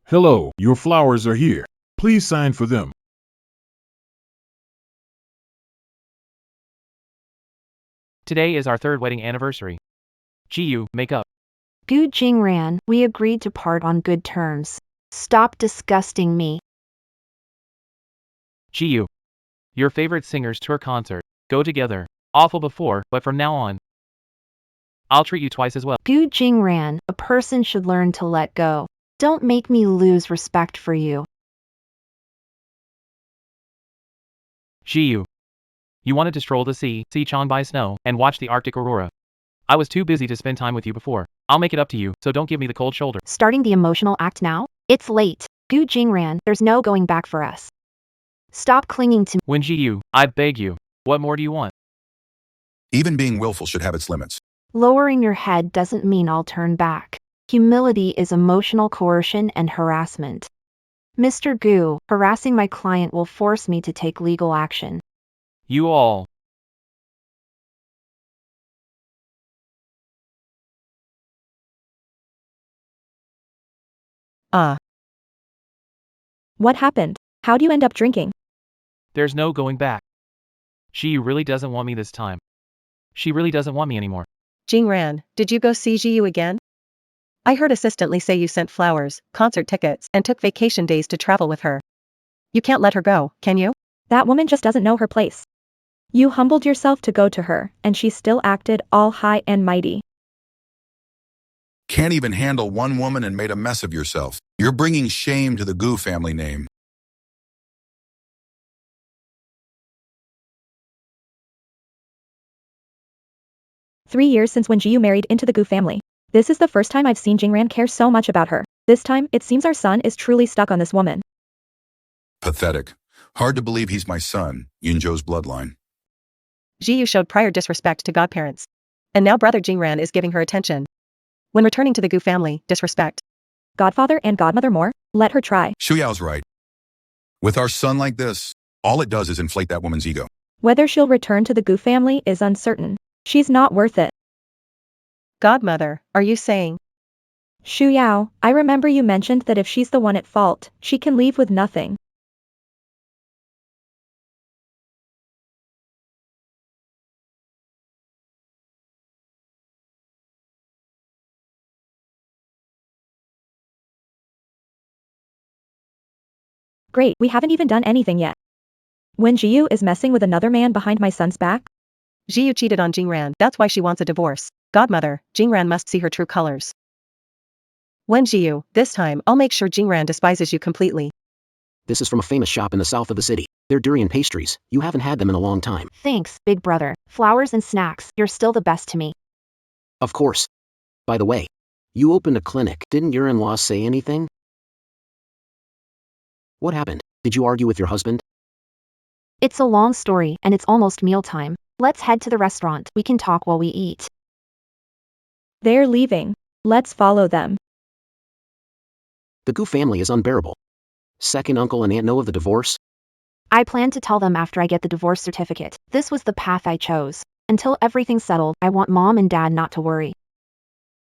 Hello, your flowers are here. Please sign for them. Today is our 3rd wedding anniversary. Ji-yu, make up. Gu Jingran, we agreed to part on good terms. Stop disgusting me. Ji-yu. Your favorite singer's tour concert. Go together. Awful before, but from now on, I'll treat you twice as well. Gu Jingran, a person should learn to let go. Don't make me lose respect for you. Ji-yu. You wanted to stroll the sea, see Changbai snow, and watch the Arctic aurora. I was too busy to spend time with you before. I'll make it up to you, so don't give me the cold shoulder. Starting the emotional act now? It's late. Gu Jingran, there's no going back for us. Stop clinging to me. When Ji-yu, I beg you. What more do you want? Even being willful should have its limits. Lowering your head doesn't mean I'll turn back. Humility is emotional coercion and harassment. Mr. Gu, harassing my client will force me to take legal action. You all. What happened? How'd you end up drinking? There's no going back. Ji-yu really doesn't want me this time. She really doesn't want me anymore. Jingran, did you go see Ji-yu again? I heard assistantly say you sent flowers, concert tickets, and took vacation days to travel with her. You can't let her go, can you? That woman just doesn't know her place. You humbled yourself to go to her, and she still acted all high and mighty. Can't even handle one woman and made a mess of yourself. You're bringing shame to the Gu family name. "3 years since when Jiyu married into the Gu family. This is the first time I've seen Jingran care so much about her. This time, it seems our son is truly stuck on this woman." Pathetic. Hard to believe he's my son, Yunzhou's bloodline. Jiyu showed prior disrespect to godparents. And now brother Jingran is giving her attention. When returning to the Gu family, disrespect. Godfather and godmother more? Let her try. Shuyao's right. With our son like this, all it does is inflate that woman's ego. Whether she'll return to the Gu family is uncertain. She's not worth it. Godmother, are you saying? Shu Yao, I remember you mentioned that if she's the one at fault, she can leave with nothing. Great, we haven't even done anything yet. When Jiyu is messing with another man behind my son's back? Jiyu cheated on Jingran, that's why she wants a divorce. Godmother, Jingran must see her true colors. When Jiyu, this time I'll make sure Jingran despises you completely. This is from a famous shop in the south of the city. They're durian pastries. You haven't had them in a long time. Thanks, big brother. Flowers and snacks, you're still the best to me. Of course. By the way, you opened a clinic. Didn't your in-laws say anything? What happened? Did you argue with your husband? It's a long story, and it's almost mealtime. Let's head to the restaurant. We can talk while we eat. They're leaving. Let's follow them. The Gu family is unbearable. Second uncle and aunt know of the divorce? I plan to tell them after I get the divorce certificate. This was the path I chose. Until everything's settled, I want mom and dad not to worry.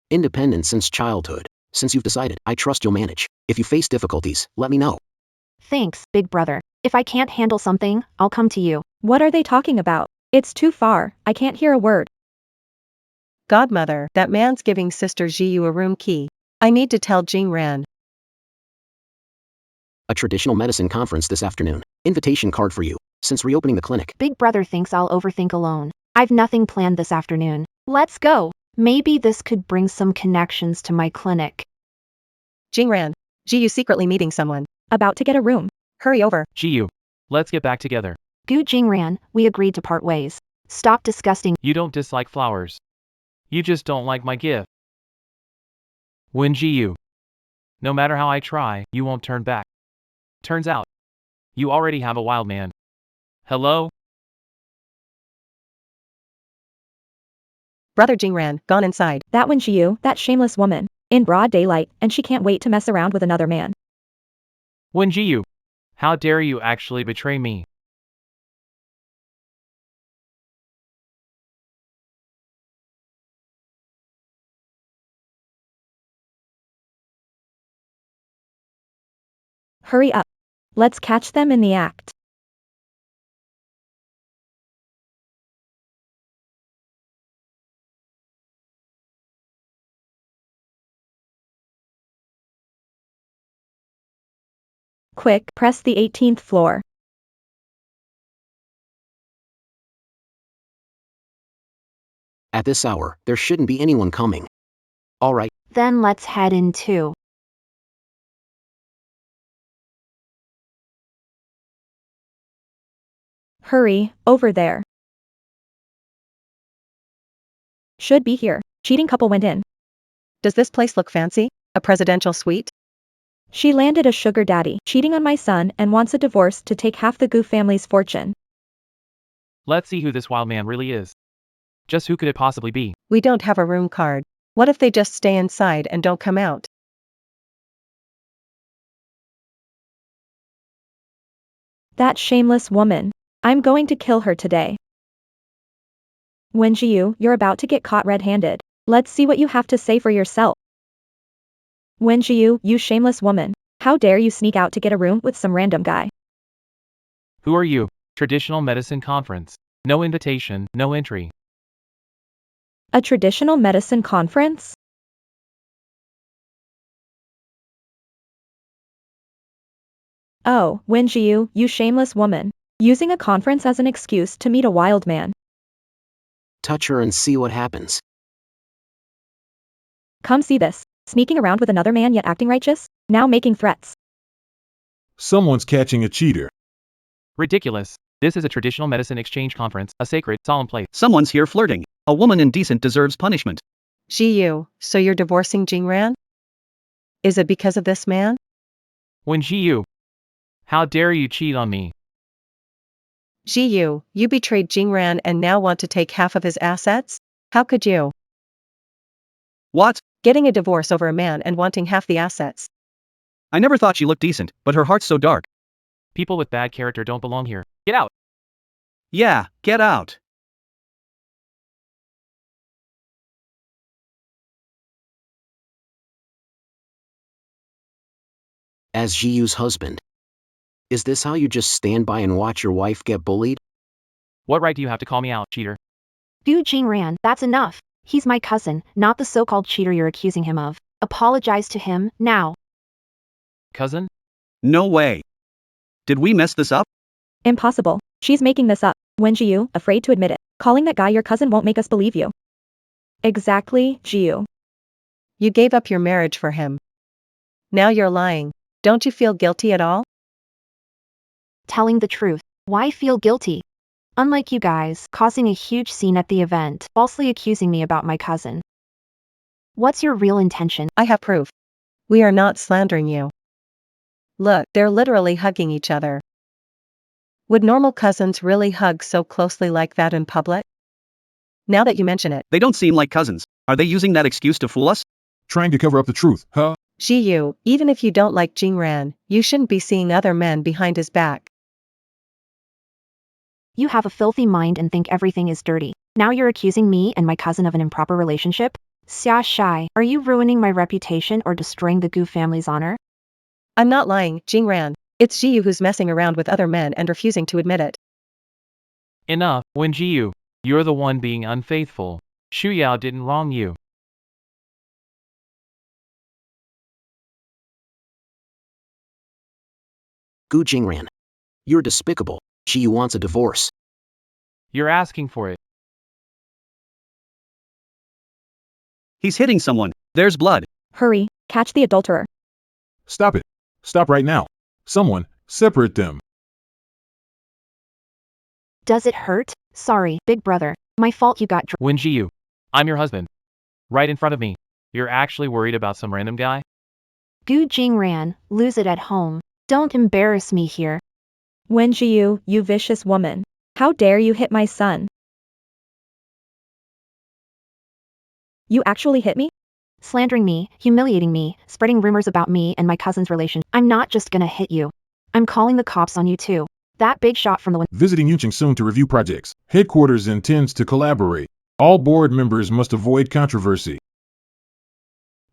Independent since childhood. Since you've decided, I trust you'll manage. If you face difficulties, let me know. Thanks, big brother. If I can't handle something, I'll come to you. What are they talking about? It's too far, I can't hear a word. Godmother, that man's giving Sister Jiyu a room key. I need to tell Jingran. A traditional medicine conference this afternoon. Invitation card for you. Since reopening the clinic. Big brother thinks I'll overthink alone. I've nothing planned this afternoon. Let's go. Maybe this could bring some connections to my clinic. Jingran, Jiyu secretly meeting someone. About to get a room. Hurry over. Jiyu. Let's get back together. Gu Jingran, we agreed to part ways. Stop disgusting. You don't dislike flowers. You just don't like my gift. When Jiyu. No matter how I try, you won't turn back. Turns out, you already have a wild man. Hello? Brother Jingran, gone inside. That Wen Jiyu, that shameless woman. In broad daylight, and she can't wait to mess around with another man. When Jiyu. How dare you actually betray me? Hurry up. Let's catch them in the act. Quick, press the 18th floor. At this hour, there shouldn't be anyone coming. Alright. Then let's head in too. Hurry, over there. Should be here. Cheating couple went in. Does this place look fancy? A presidential suite? She landed a sugar daddy, cheating on my son and wants a divorce to take half the Gu family's fortune. Let's see who this wild man really is. Just who could it possibly be? We don't have a room card. What if they just stay inside and don't come out? That shameless woman. I'm going to kill her today. Wen Jiyu, you're about to get caught red-handed. Let's see what you have to say for yourself. Wen Jiyu, you shameless woman. How dare you sneak out to get a room with some random guy? Who are you? Traditional medicine conference. No invitation, no entry. A traditional medicine conference? Oh, Wen Jiyu, you shameless woman. Using a conference as an excuse to meet a wild man. Touch her and see what happens. Come see this. Sneaking around with another man yet acting righteous? Now making threats. Someone's catching a cheater. Ridiculous. This is a traditional medicine exchange conference, a sacred, solemn place. Someone's here flirting. A woman indecent deserves punishment. Jiyu, so you're divorcing Jingran? Is it because of this man? Wen Jiyu. How dare you cheat on me? Jiyu, you betrayed Jingran and now want to take half of his assets? How could you? What? Getting a divorce over a man and wanting half the assets. I never thought she looked decent, but her heart's so dark. People with bad character don't belong here. Get out. Yeah, get out. As Jiyu's husband. Is this how you just stand by and watch your wife get bullied? What right do you have to call me out, cheater? Gu Jingran, that's enough. He's my cousin, not the so-called cheater you're accusing him of. Apologize to him, now. Cousin? No way. Did we mess this up? Impossible. She's making this up. Wen Jiyu, afraid to admit it. Calling that guy your cousin won't make us believe you. Exactly, Jiyu. You gave up your marriage for him. Now you're lying. Don't you feel guilty at all? Telling the truth. Why feel guilty? Unlike you guys, causing a huge scene at the event, falsely accusing me about my cousin. What's your real intention? I have proof. We are not slandering you. Look, they're literally hugging each other. Would normal cousins really hug so closely like that in public? Now that you mention it. They don't seem like cousins. Are they using that excuse to fool us? Trying to cover up the truth, huh? Jiyu, even if you don't like Jingran, you shouldn't be seeing other men behind his back. You have a filthy mind and think everything is dirty. Now you're accusing me and my cousin of an improper relationship? Xia Shai, are you ruining my reputation or destroying the Gu family's honor? I'm not lying, Jingran. It's Jiyu who's messing around with other men and refusing to admit it. Enough, Wen Jiyu. You're the one being unfaithful. Shu Yao didn't wrong you. Gu Jingran. You're despicable. Jiyu wants a divorce. You're asking for it. He's hitting someone. There's blood. Hurry, catch the adulterer. Stop it. Stop right now. Someone, separate them. Does it hurt? Sorry, big brother. My fault you got Wen Jiyu. I'm your husband. Right in front of me. You're actually worried about some random guy? Gu Jingran, lose it at home. Don't embarrass me here. Wen Jiyu, you vicious woman. How dare you hit my son? You actually hit me? Slandering me, humiliating me, spreading rumors about me and my cousin's relation. I'm not just gonna hit you. I'm calling the cops on you too. That big shot from the Visiting Yunqing soon to review projects. Headquarters intends to collaborate. All board members must avoid controversy.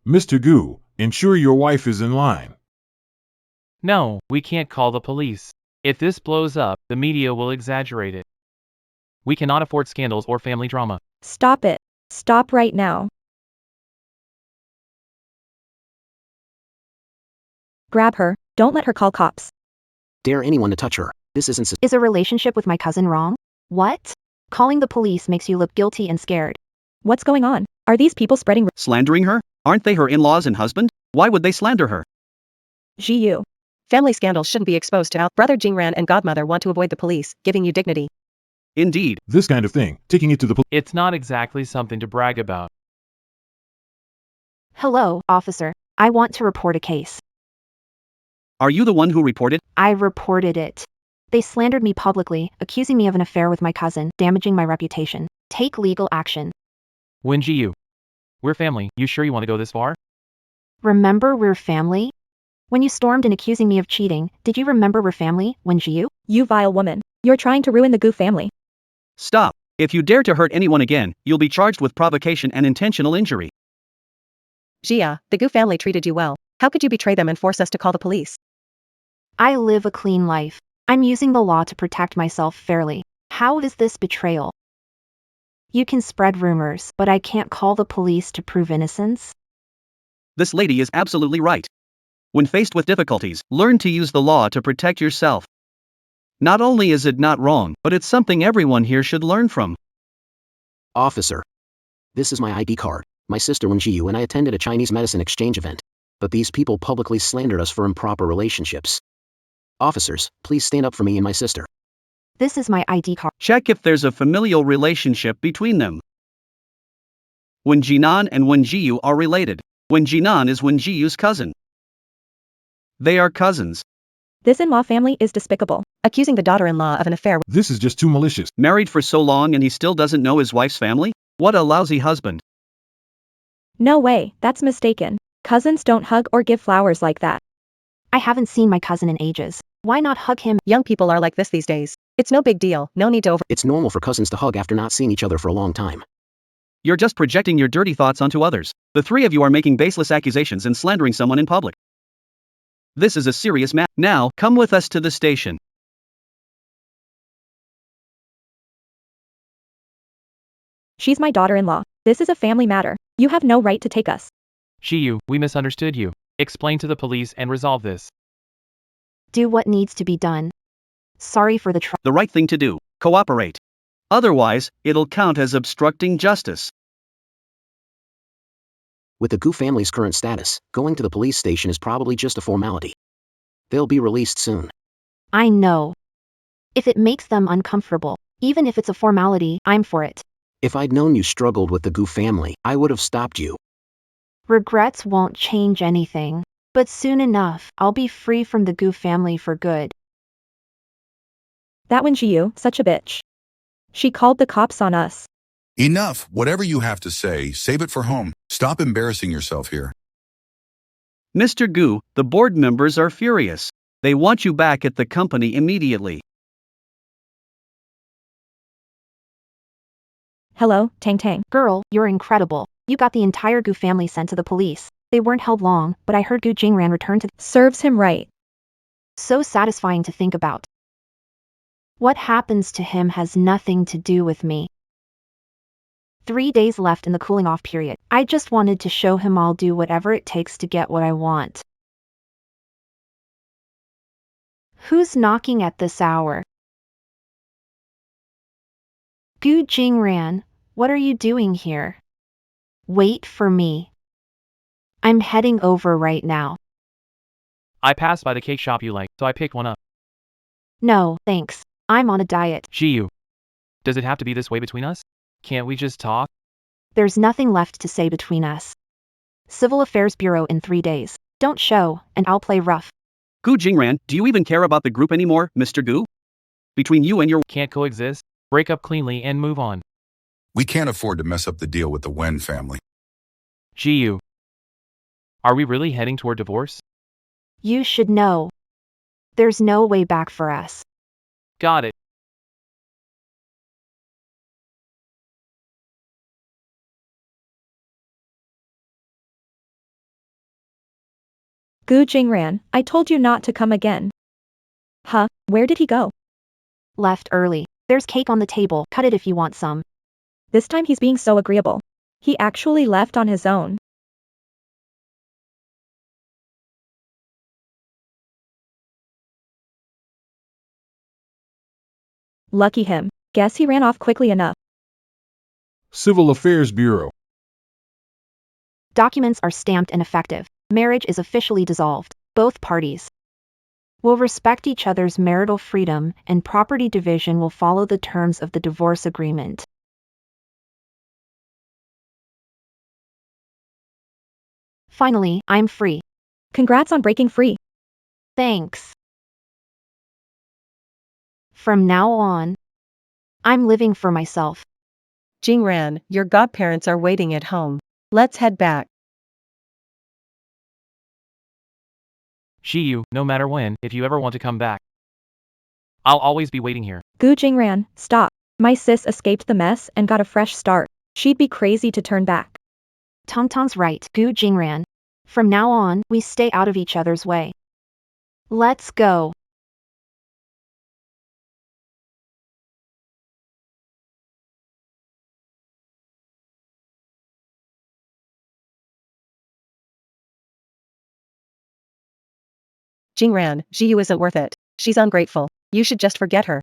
Mr. Gu, ensure your wife is in line. No, we can't call the police. If this blows up, the media will exaggerate it. We cannot afford scandals or family drama. Stop it. Stop right now. Grab her, don't let her call cops. Dare anyone to touch her. This isn't. Is a relationship with my cousin wrong? What? Calling the police makes you look guilty and scared. What's going on? Are these people spreading Slandering her? Aren't they her in-laws and husband? Why would they slander her? Jiyu? Family scandals shouldn't be exposed to out. Brother Jingran and godmother want to avoid the police, giving you dignity. Indeed. This kind of thing, taking it to the police. It's not exactly something to brag about. Hello, officer. I want to report a case. Are you the one who reported? I reported it. They slandered me publicly, accusing me of an affair with my cousin, damaging my reputation. Take legal action. Wen Jiyu. We're family. You sure you want to go this far? Remember we're family? When you stormed in accusing me of cheating, did you remember we're family, Wen Jiyu? You vile woman. You're trying to ruin the Gu family. Stop. If you dare to hurt anyone again, you'll be charged with provocation and intentional injury. Jia, the Gu family treated you well. How could you betray them and force us to call the police? I live a clean life. I'm using the law to protect myself fairly. How is this betrayal? You can spread rumors, but I can't call the police to prove innocence. This lady is absolutely right. When faced with difficulties, learn to use the law to protect yourself. Not only is it not wrong, but it's something everyone here should learn from. Officer. This is my ID card. My sister Wenjiu and I attended a Chinese medicine exchange event. But these people publicly slandered us for improper relationships. Officers, please stand up for me and my sister. This is my ID card. Check if there's a familial relationship between them. Wenjinan and Wenjiu are related. Wenjinan is Wenjiu's cousin. They are cousins. This in-law family is despicable. Accusing the daughter-in-law of an affair. This is just too malicious. Married for so long and he still doesn't know his wife's family? What a lousy husband. No way, that's mistaken. Cousins don't hug or give flowers like that. I haven't seen my cousin in ages. Why not hug him? Young people are like this these days. It's no big deal, no need to over- It's normal for cousins to hug after not seeing each other for a long time. You're just projecting your dirty thoughts onto others. The three of you are making baseless accusations and slandering someone in public. This is a serious matter. Now, come with us to the station. She's my daughter-in-law. This is a family matter. You have no right to take us. Shiyu, we misunderstood you. Explain to the police and resolve this. Do what needs to be done. Sorry for the trouble. The right thing to do. Cooperate. Otherwise, it'll count as obstructing justice. With the Gu family's current status, going to the police station is probably just a formality. They'll be released soon. I know. If it makes them uncomfortable, even if it's a formality, I'm for it. If I'd known you struggled with the Gu family, I would have stopped you. Regrets won't change anything. But soon enough, I'll be free from the Gu family for good. That Wenjiu, such a bitch. She called the cops on us. Enough. Whatever you have to say, save it for home. Stop embarrassing yourself here. Mr. Gu, the board members are furious. They want you back at the company immediately. Hello, Tang Tang. Girl, you're incredible. You got the entire Gu family sent to the police. They weren't held long, but I heard Gu Jingran returned to. Serves him right. So satisfying to think about. What happens to him has nothing to do with me. 3 days left in the cooling off period. I just wanted to show him I'll do whatever it takes to get what I want. Who's knocking at this hour? Gu Jingran, what are you doing here? Wait for me. I'm heading over right now. I passed by the cake shop you like, so I picked one up. No, thanks. I'm on a diet. Shiyu. Does it have to be this way between us? Can't we just talk? There's nothing left to say between us. Civil Affairs Bureau in 3 days. Don't show, and I'll play rough. Gu Jingran, do you even care about the group anymore, Mr. Gu? Between you and your... Can't coexist? Break up cleanly and move on. We can't afford to mess up the deal with the Wen family. Shiyu. Are we really heading toward divorce? You should know. There's no way back for us. Got it. Gu Jingran, I told you not to come again. Huh, where did he go? Left early. There's cake on the table. Cut it if you want some. This time he's being so agreeable. He actually left on his own. Lucky him. Guess he ran off quickly enough. Civil Affairs Bureau. Documents are stamped and effective. Marriage is officially dissolved. Both parties will respect each other's marital freedom, and property division will follow the terms of the divorce agreement. Finally, I'm free. Congrats on breaking free. Thanks. From now on, I'm living for myself. Jingran, your godparents are waiting at home. Let's head back. Shiyu, no matter when, if you ever want to come back. I'll always be waiting here. Gu Jingran, stop. My sis escaped the mess and got a fresh start. She'd be crazy to turn back. Tongtong's right, Gu Jingran. From now on, we stay out of each other's way. Let's go. Jingran, Jiyu isn't worth it. She's ungrateful. You should just forget her.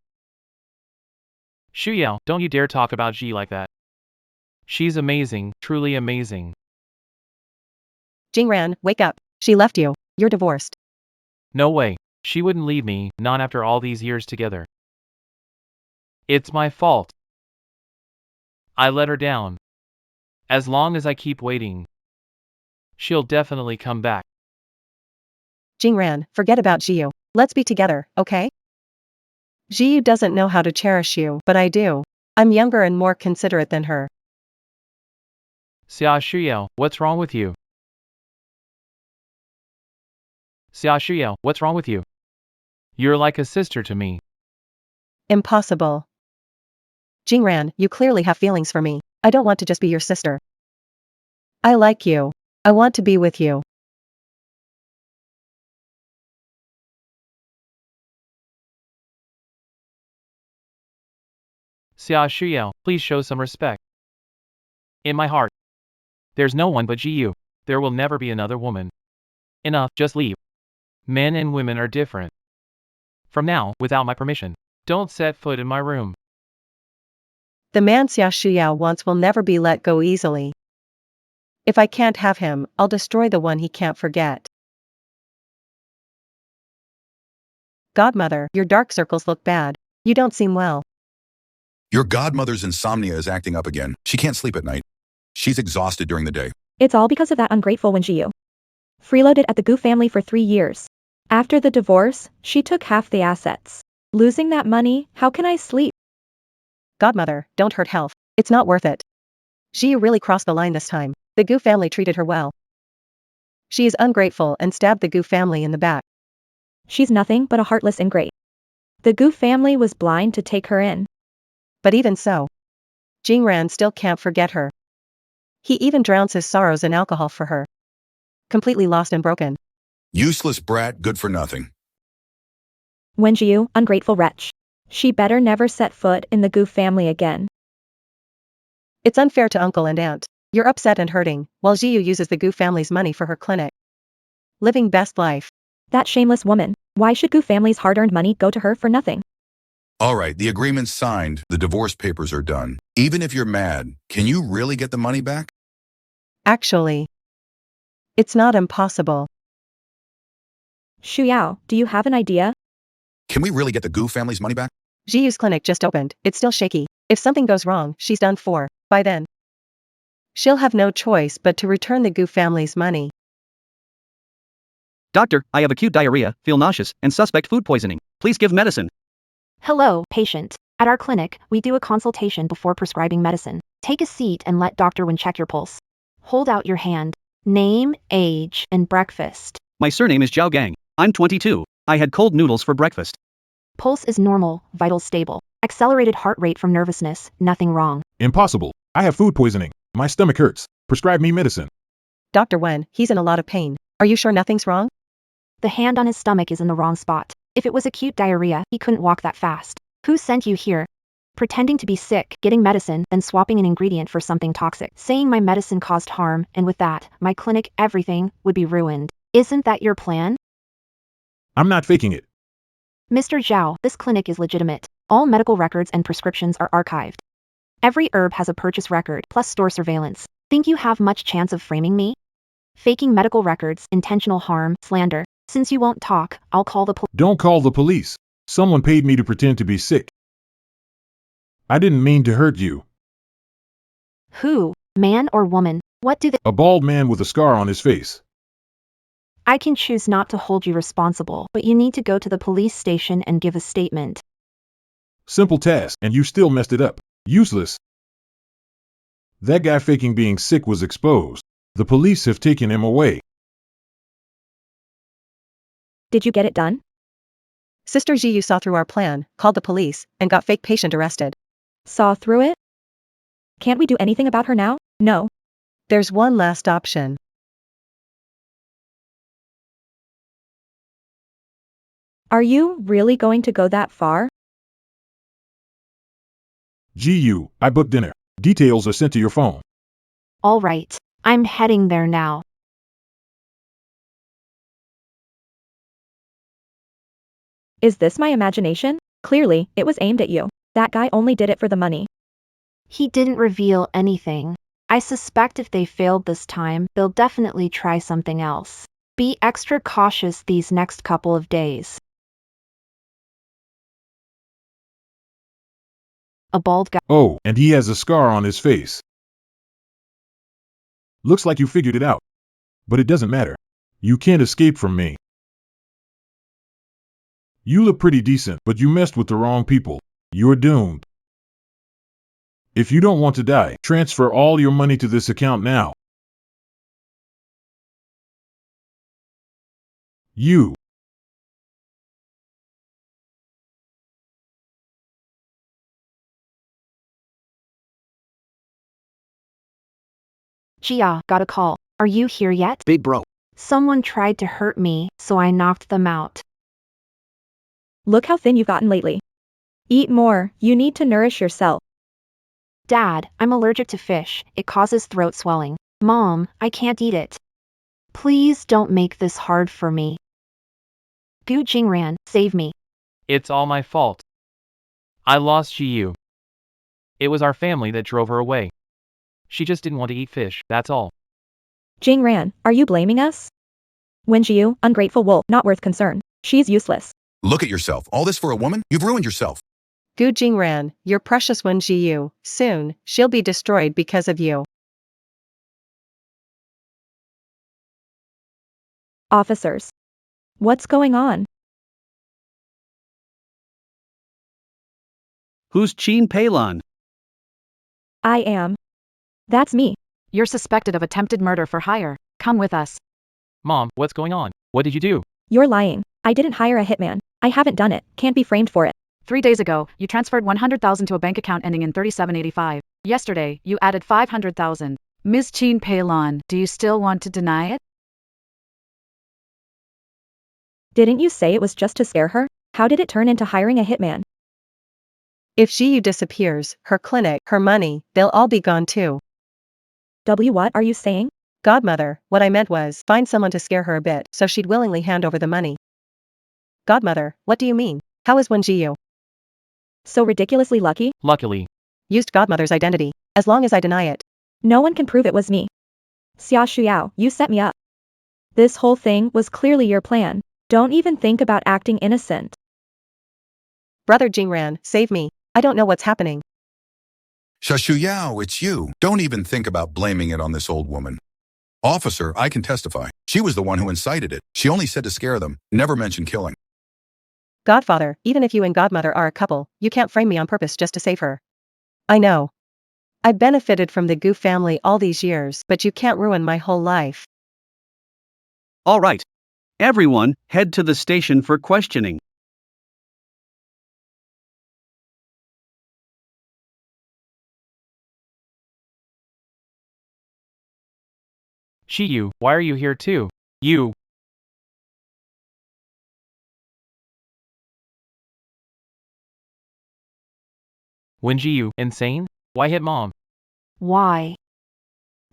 Shuyao, don't you dare talk about Ji like that. She's amazing, truly amazing. Jingran, wake up. She left you. You're divorced. No way. She wouldn't leave me, not after all these years together. It's my fault. I let her down. As long as I keep waiting, she'll definitely come back. Jingran, forget about Jiyu. Let's be together, okay? Jiyu doesn't know how to cherish you, but I do. I'm younger and more considerate than her. Xia Shuyao, what's wrong with you? Xia Shuyao, what's wrong with you? You're like a sister to me. Impossible. Jingran, you clearly have feelings for me. I don't want to just be your sister. I like you. I want to be with you. Xia Shuyao, please show some respect. In my heart, there's no one but Jiyu. There will never be another woman. Enough, just leave. Men and women are different. From now, without my permission, don't set foot in my room. The man Xia Shuyao wants will never be let go easily. If I can't have him, I'll destroy the one he can't forget. Godmother, your dark circles look bad. You don't seem well. Your godmother's insomnia is acting up again. She can't sleep at night. She's exhausted during the day. It's all because of that ungrateful Wen Jiyu. Freeloaded at the Gu family for 3 years. After the divorce, she took half the assets. Losing that money, how can I sleep? Godmother, don't hurt health. It's not worth it. Jiyu really crossed the line this time. The Gu family treated her well. She is ungrateful and stabbed the Gu family in the back. She's nothing but a heartless ingrate. The Gu family was blind to take her in. But even so, Jingran still can't forget her. He even drowns his sorrows in alcohol for her. Completely lost and broken. Useless brat, good for nothing. Wen Jiyu, ungrateful wretch. She better never set foot in the Gu family again. It's unfair to uncle and aunt. You're upset and hurting, while Jiyu uses the Gu family's money for her clinic. Living best life. That shameless woman. Why should Gu family's hard-earned money go to her for nothing? All right, the agreement's signed. The divorce papers are done. Even if you're mad, can you really get the money back? Actually, it's not impossible. Shuyao, do you have an idea? Can we really get the Gu family's money back? Jiyu's clinic just opened. It's still shaky. If something goes wrong, she's done for. By then, she'll have no choice but to return the Gu family's money. Doctor, I have acute diarrhea, feel nauseous, and suspect food poisoning. Please give medicine. Hello, patient. At our clinic, we do a consultation before prescribing medicine. Take a seat and let Dr. Wen check your pulse. Hold out your hand. Name, age, and breakfast. My surname is Zhao Gang. I'm 22. I had cold noodles for breakfast. Pulse is normal, vitals stable. Accelerated heart rate from nervousness, nothing wrong. Impossible. I have food poisoning. My stomach hurts. Prescribe me medicine. Dr. Wen, he's in a lot of pain. Are you sure nothing's wrong? The hand on his stomach is in the wrong spot. If it was acute diarrhea, he couldn't walk that fast. Who sent you here? Pretending to be sick, getting medicine, then swapping an ingredient for something toxic. Saying my medicine caused harm, and with that, my clinic, everything, would be ruined. Isn't that your plan? I'm not faking it. Mr. Zhao, this clinic is legitimate. All medical records and prescriptions are archived. Every herb has a purchase record, plus store surveillance. Think you have much chance of framing me? Faking medical records, intentional harm, slander. Since you won't talk, I'll call the police. Don't call the police. Someone paid me to pretend to be sick. I didn't mean to hurt you. Who? Man or woman? What do they— A bald man with a scar on his face. I can choose not to hold you responsible, but you need to go to the police station and give a statement. Simple task, and you still messed it up. Useless. That guy faking being sick was exposed. The police have taken him away. Did you get it done? Sister Jiyu saw through our plan, called the police, and got fake patient arrested. Saw through it? Can't we do anything about her now? No. There's one last option. Are you really going to go that far? GU, I booked dinner. Details are sent to your phone. All right. I'm heading there now. Is this my imagination? Clearly, it was aimed at you. That guy only did it for the money. He didn't reveal anything. I suspect if they failed this time, they'll definitely try something else. Be extra cautious these next couple of days. A bald guy. Oh, and he has a scar on his face. Looks like you figured it out. But it doesn't matter. You can't escape from me. You look pretty decent, but you messed with the wrong people. You're doomed. If you don't want to die, transfer all your money to this account now. You. Gia, got a call. Are you here yet? Big bro. Someone tried to hurt me, so I knocked them out. Look how thin you've gotten lately. Eat more, you need to nourish yourself. Dad, I'm allergic to fish. It causes throat swelling. Mom, I can't eat it. Please don't make this hard for me. Gu Jingran, save me. It's all my fault. I lost Jiyu. It was our family that drove her away. She just didn't want to eat fish, that's all. Jing Ran, are you blaming us? Wen Jiu, ungrateful wolf, not worth concern. She's useless. Look at yourself. All this for a woman? You've ruined yourself. Gu Jingran, your precious Wen Jiu, soon, she'll be destroyed because of you. Officers. What's going on? Who's Chin Peilon? I am. That's me. You're suspected of attempted murder for hire. Come with us. Mom, what's going on? What did you do? You're lying. I didn't hire a hitman. I haven't done it. Can't be framed for it. 3 days ago, you transferred 100,000 to a bank account ending in 3785. Yesterday, you added 500,000. Ms. Chin Peilon, do you still want to deny it? Didn't you say it was just to scare her? How did it turn into hiring a hitman? If Jiu disappears, her clinic, her money, they'll all be gone too. What are you saying? Godmother, what I meant was, find someone to scare her a bit, so she'd willingly hand over the money. Godmother, what do you mean? How is Wen Jiu? So ridiculously lucky? Luckily. Used Godmother's identity, as long as I deny it. No one can prove it was me. Xia Shuyao, you set me up. This whole thing was clearly your plan. Don't even think about acting innocent. Brother Jingran, save me. I don't know what's happening. Shashuyao, it's you. Don't even think about blaming it on this old woman. Officer, I can testify. She was the one who incited it. She only said to scare them, never mentioned killing. Godfather, even if you and Godmother are a couple, you can't frame me on purpose just to save her. I know. I benefited from the Gu family all these years, but you can't ruin my whole life. All right. Everyone, head to the station for questioning. Jiyu, why are you here too? You. Wen Jiu, insane? Why hit mom? Why?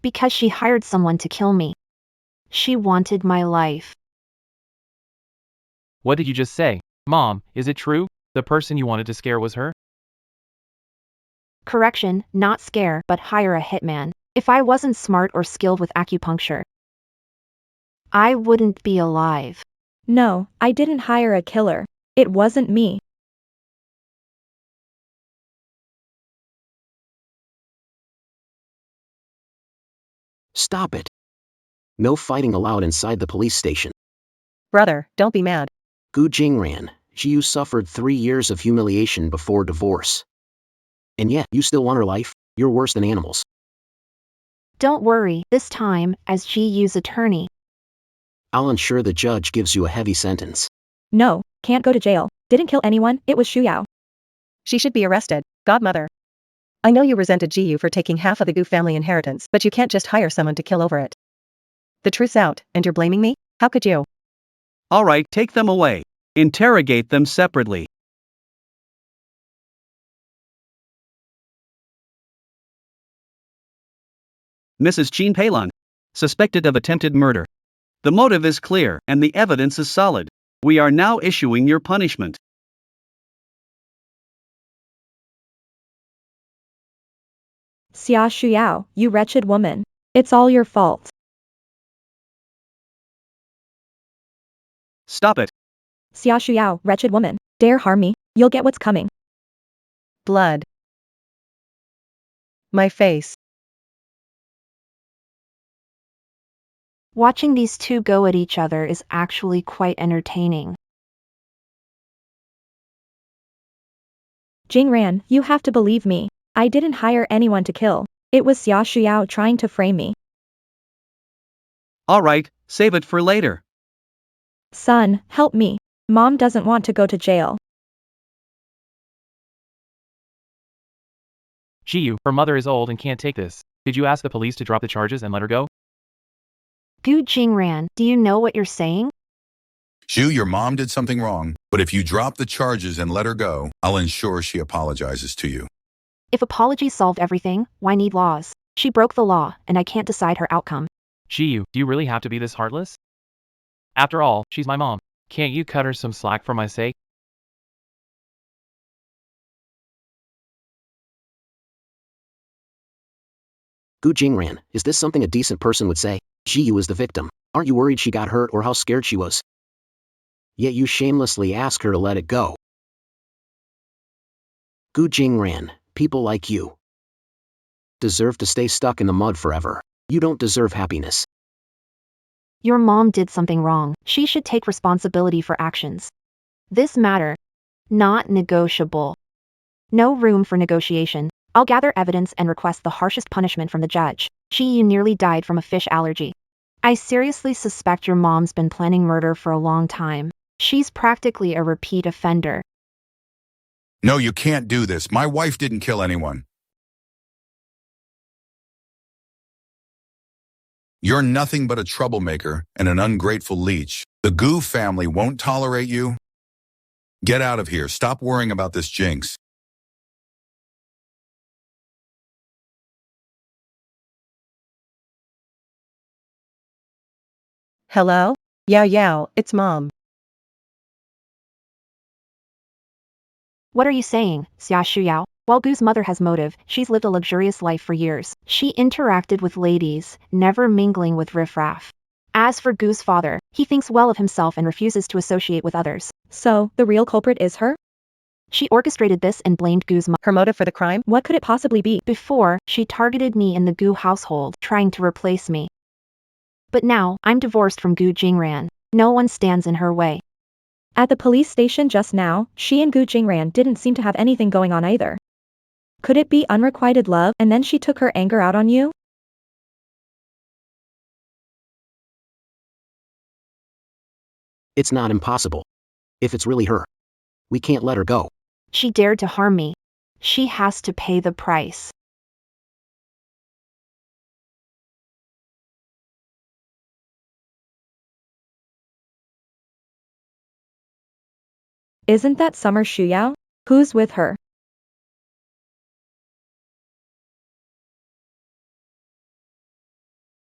Because she hired someone to kill me. She wanted my life. What did you just say? Mom, is it true? The person you wanted to scare was her? Correction, not scare, but hire a hitman. If I wasn't smart or skilled with acupuncture, I wouldn't be alive. No, I didn't hire a killer. It wasn't me. Stop it. No fighting allowed inside the police station. Brother, don't be mad. Gu Jingran, Jiu suffered 3 years of humiliation before divorce. And yet, you still want her life? You're worse than animals. Don't worry, this time, as GU's attorney, I'll ensure the judge gives you a heavy sentence. No, can't go to jail. Didn't kill anyone, it was Shuyao. She should be arrested. Godmother. I know you resented Jiu for taking half of the Gu family inheritance, but you can't just hire someone to kill over it. The truth's out, and you're blaming me? How could you? All right, take them away. Interrogate them separately. Mrs. Chin Peilon, suspected of attempted murder. The motive is clear, and the evidence is solid. We are now issuing your punishment. Xia Shuyao, you wretched woman. It's all your fault. Stop it. Xia Shuyao, wretched woman. Dare harm me, you'll get what's coming. Blood. My face. Watching these two go at each other is actually quite entertaining. Jingran, you have to believe me. I didn't hire anyone to kill. It was Xia Shuyao trying to frame me. Alright, save it for later. Son, help me. Mom doesn't want to go to jail. Jiyu, her mother is old and can't take this. Did you ask the police to drop the charges and let her go? Gu Jingran, do you know what you're saying? Zhu, your mom did something wrong, but if you drop the charges and let her go, I'll ensure she apologizes to you. If apologies solved everything, why need laws? She broke the law, and I can't decide her outcome. Jiyu, do you really have to be this heartless? After all, she's my mom. Can't you cut her some slack for my sake? Gu Jingran, is this something a decent person would say? Jiyu is the victim. Aren't you worried she got hurt or how scared she was? Yet you shamelessly ask her to let it go. Gu Jingran, people like you deserve to stay stuck in the mud forever. You don't deserve happiness. Your mom did something wrong. She should take responsibility for actions. This matter, not negotiable. No room for negotiation. I'll gather evidence and request the harshest punishment from the judge. Ji Yu nearly died from a fish allergy. I seriously suspect your mom's been planning murder for a long time. She's practically a repeat offender. No, you can't do this. My wife didn't kill anyone. You're nothing but a troublemaker and an ungrateful leech. The Gu family won't tolerate you. Get out of here. Stop worrying about this jinx. Hello? Yao Yao, it's Mom. What are you saying, Xia Shuyao? While Gu's mother has motive, she's lived a luxurious life for years. She interacted with ladies, never mingling with riffraff. As for Gu's father, he thinks well of himself and refuses to associate with others. So, the real culprit is her? She orchestrated this and blamed Gu's mother. Her motive for the crime? What could it possibly be? Before, she targeted me in the Gu household, trying to replace me. But now, I'm divorced from Gu Jingran. No one stands in her way. At the police station just now, she and Gu Jingran didn't seem to have anything going on either. Could it be unrequited love and then she took her anger out on you? It's not impossible. If it's really her, we can't let her go. She dared to harm me. She has to pay the price. Isn't that Summer Shuyao? Who's with her?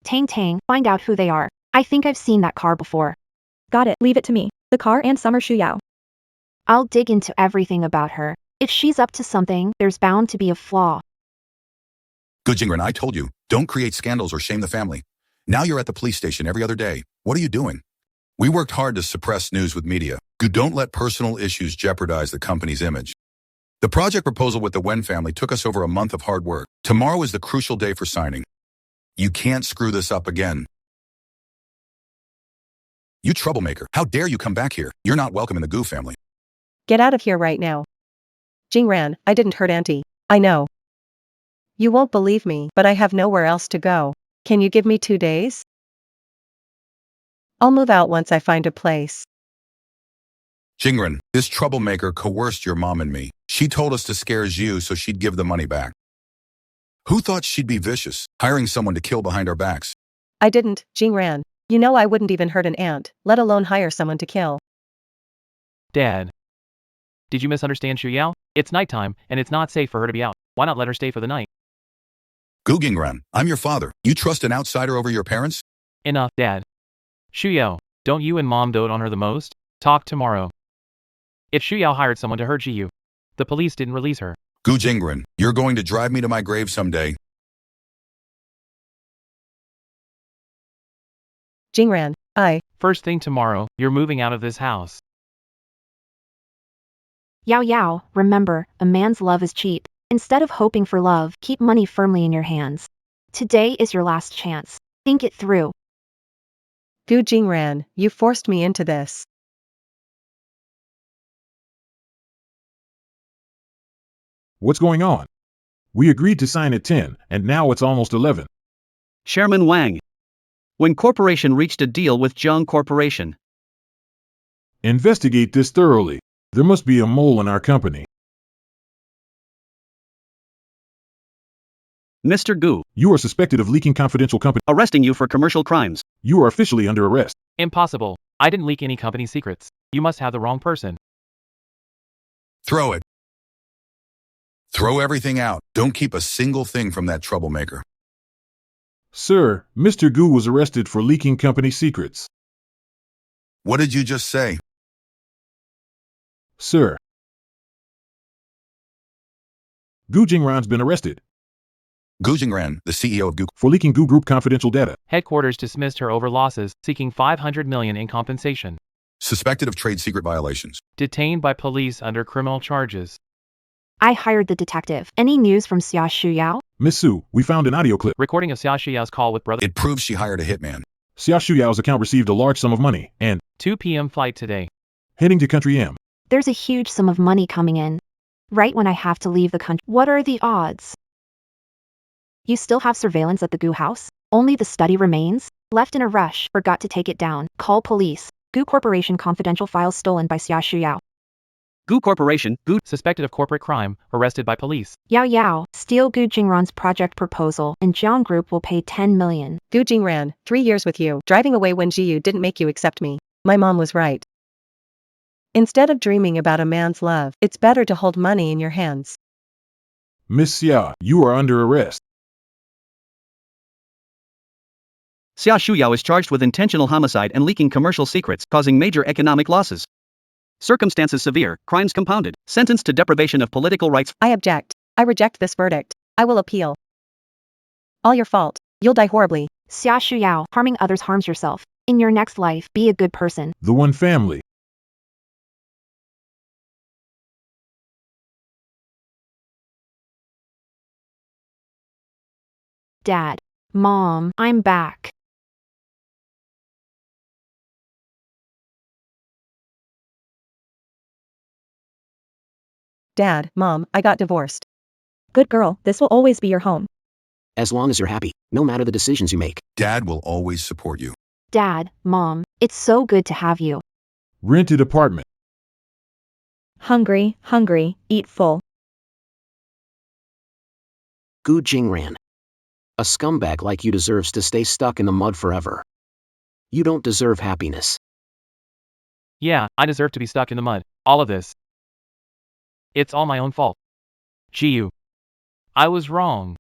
Tang Tang, find out who they are. I think I've seen that car before. Got it, leave it to me. The car and Summer Shuyao. I'll dig into everything about her. If she's up to something, there's bound to be a flaw. Gu Jingran, I told you, don't create scandals or shame the family. Now you're at the police station every other day. What are you doing? We worked hard to suppress news with media. Gu, don't let personal issues jeopardize the company's image. The project proposal with the Wen family took us over a month of hard work. Tomorrow is the crucial day for signing. You can't screw this up again. You troublemaker, how dare you come back here? You're not welcome in the Gu family. Get out of here right now. Jingran, I didn't hurt Auntie. I know. You won't believe me, but I have nowhere else to go. Can you give me 2 days? I'll move out once I find a place. Jingran, this troublemaker coerced your mom and me. She told us to scare Zhu so she'd give the money back. Who thought she'd be vicious, hiring someone to kill behind our backs? I didn't, Jingran. You know I wouldn't even hurt an ant, let alone hire someone to kill. Dad. Did you misunderstand Shuyao? It's nighttime, and it's not safe for her to be out. Why not let her stay for the night? Gu Jingran, I'm your father. You trust an outsider over your parents? Enough, Dad. Shuyao, don't you and Mom dote on her the most? Talk tomorrow. If Xu Yao hired someone to hurt Jiyu, the police didn't release her. Gu Jingren, you're going to drive me to my grave someday. Jingran, First thing tomorrow, you're moving out of this house. Yao Yao, remember, a man's love is cheap. Instead of hoping for love, keep money firmly in your hands. Today is your last chance. Think it through. Gu Jingran, you forced me into this. What's going on? We agreed to sign at 10, and now it's almost 11. Chairman Wang. When corporation reached a deal with Zheng Corporation. Investigate this thoroughly. There must be a mole in our company. Mr. Gu, You are suspected of leaking confidential company. arresting you for commercial crimes. You are officially under arrest. Impossible. I didn't leak any company secrets. You must have the wrong person. Throw it. Throw everything out. Don't keep a single thing from that troublemaker. Sir, Mr. Gu was arrested for leaking company secrets. What did you just say? Sir, Gu Jingran's been arrested Gu Jingren, the CEO of Gu, for leaking Gu Group confidential data. Headquarters dismissed her over losses, seeking 500 million in compensation. suspected of trade secret violations. Detained by police under criminal charges. I hired the detective. Any news from Xia Shuyao? Miss Su, we found an audio clip. Recording of Xia Shiyao's call with brother. It proves she hired a hitman. Xia Shuyao's account received a large sum of money and 2 p.m. flight today. heading to Country M. There's a huge sum of money coming in. Right when I have to leave the country. What are the odds? You still have surveillance at the Gu house? Only the study remains? Left in a rush, forgot to take it down. Call police. Gu Corporation confidential files stolen by Xia Shuyao. Gu Corporation, Gu Suspected of corporate crime, arrested by police. Yao Yao, steal Gu Jingran's project proposal, and Jiang Group will pay 10 million. Gu Jingran, 3 years with you. Driving away when Jiyu didn't make you accept me. My mom was right. Instead of dreaming about a man's love, it's better to hold money in your hands. Miss Xia, you are under arrest. Xia Shuyao is charged with intentional homicide and leaking commercial secrets, causing major economic losses. Circumstances severe, crimes compounded, sentenced to deprivation of political rights. I object. I reject this verdict. I will appeal. All your fault. You'll die horribly. Xia Shuyao, harming others harms yourself. In your next life, be a good person. The One Family. Dad. Mom, I'm back. Dad, Mom, I got divorced. Good girl, this will always be your home. As long as you're happy, no matter the decisions you make. Dad will always support you. Dad, Mom, it's so good to have you. Rented apartment. Hungry, hungry, eat full. Gu Jingran. A scumbag like you deserves to stay stuck in the mud forever. You don't deserve happiness. Yeah, I deserve to be stuck in the mud. All of this. It's all my own fault. Jiyu. I was wrong.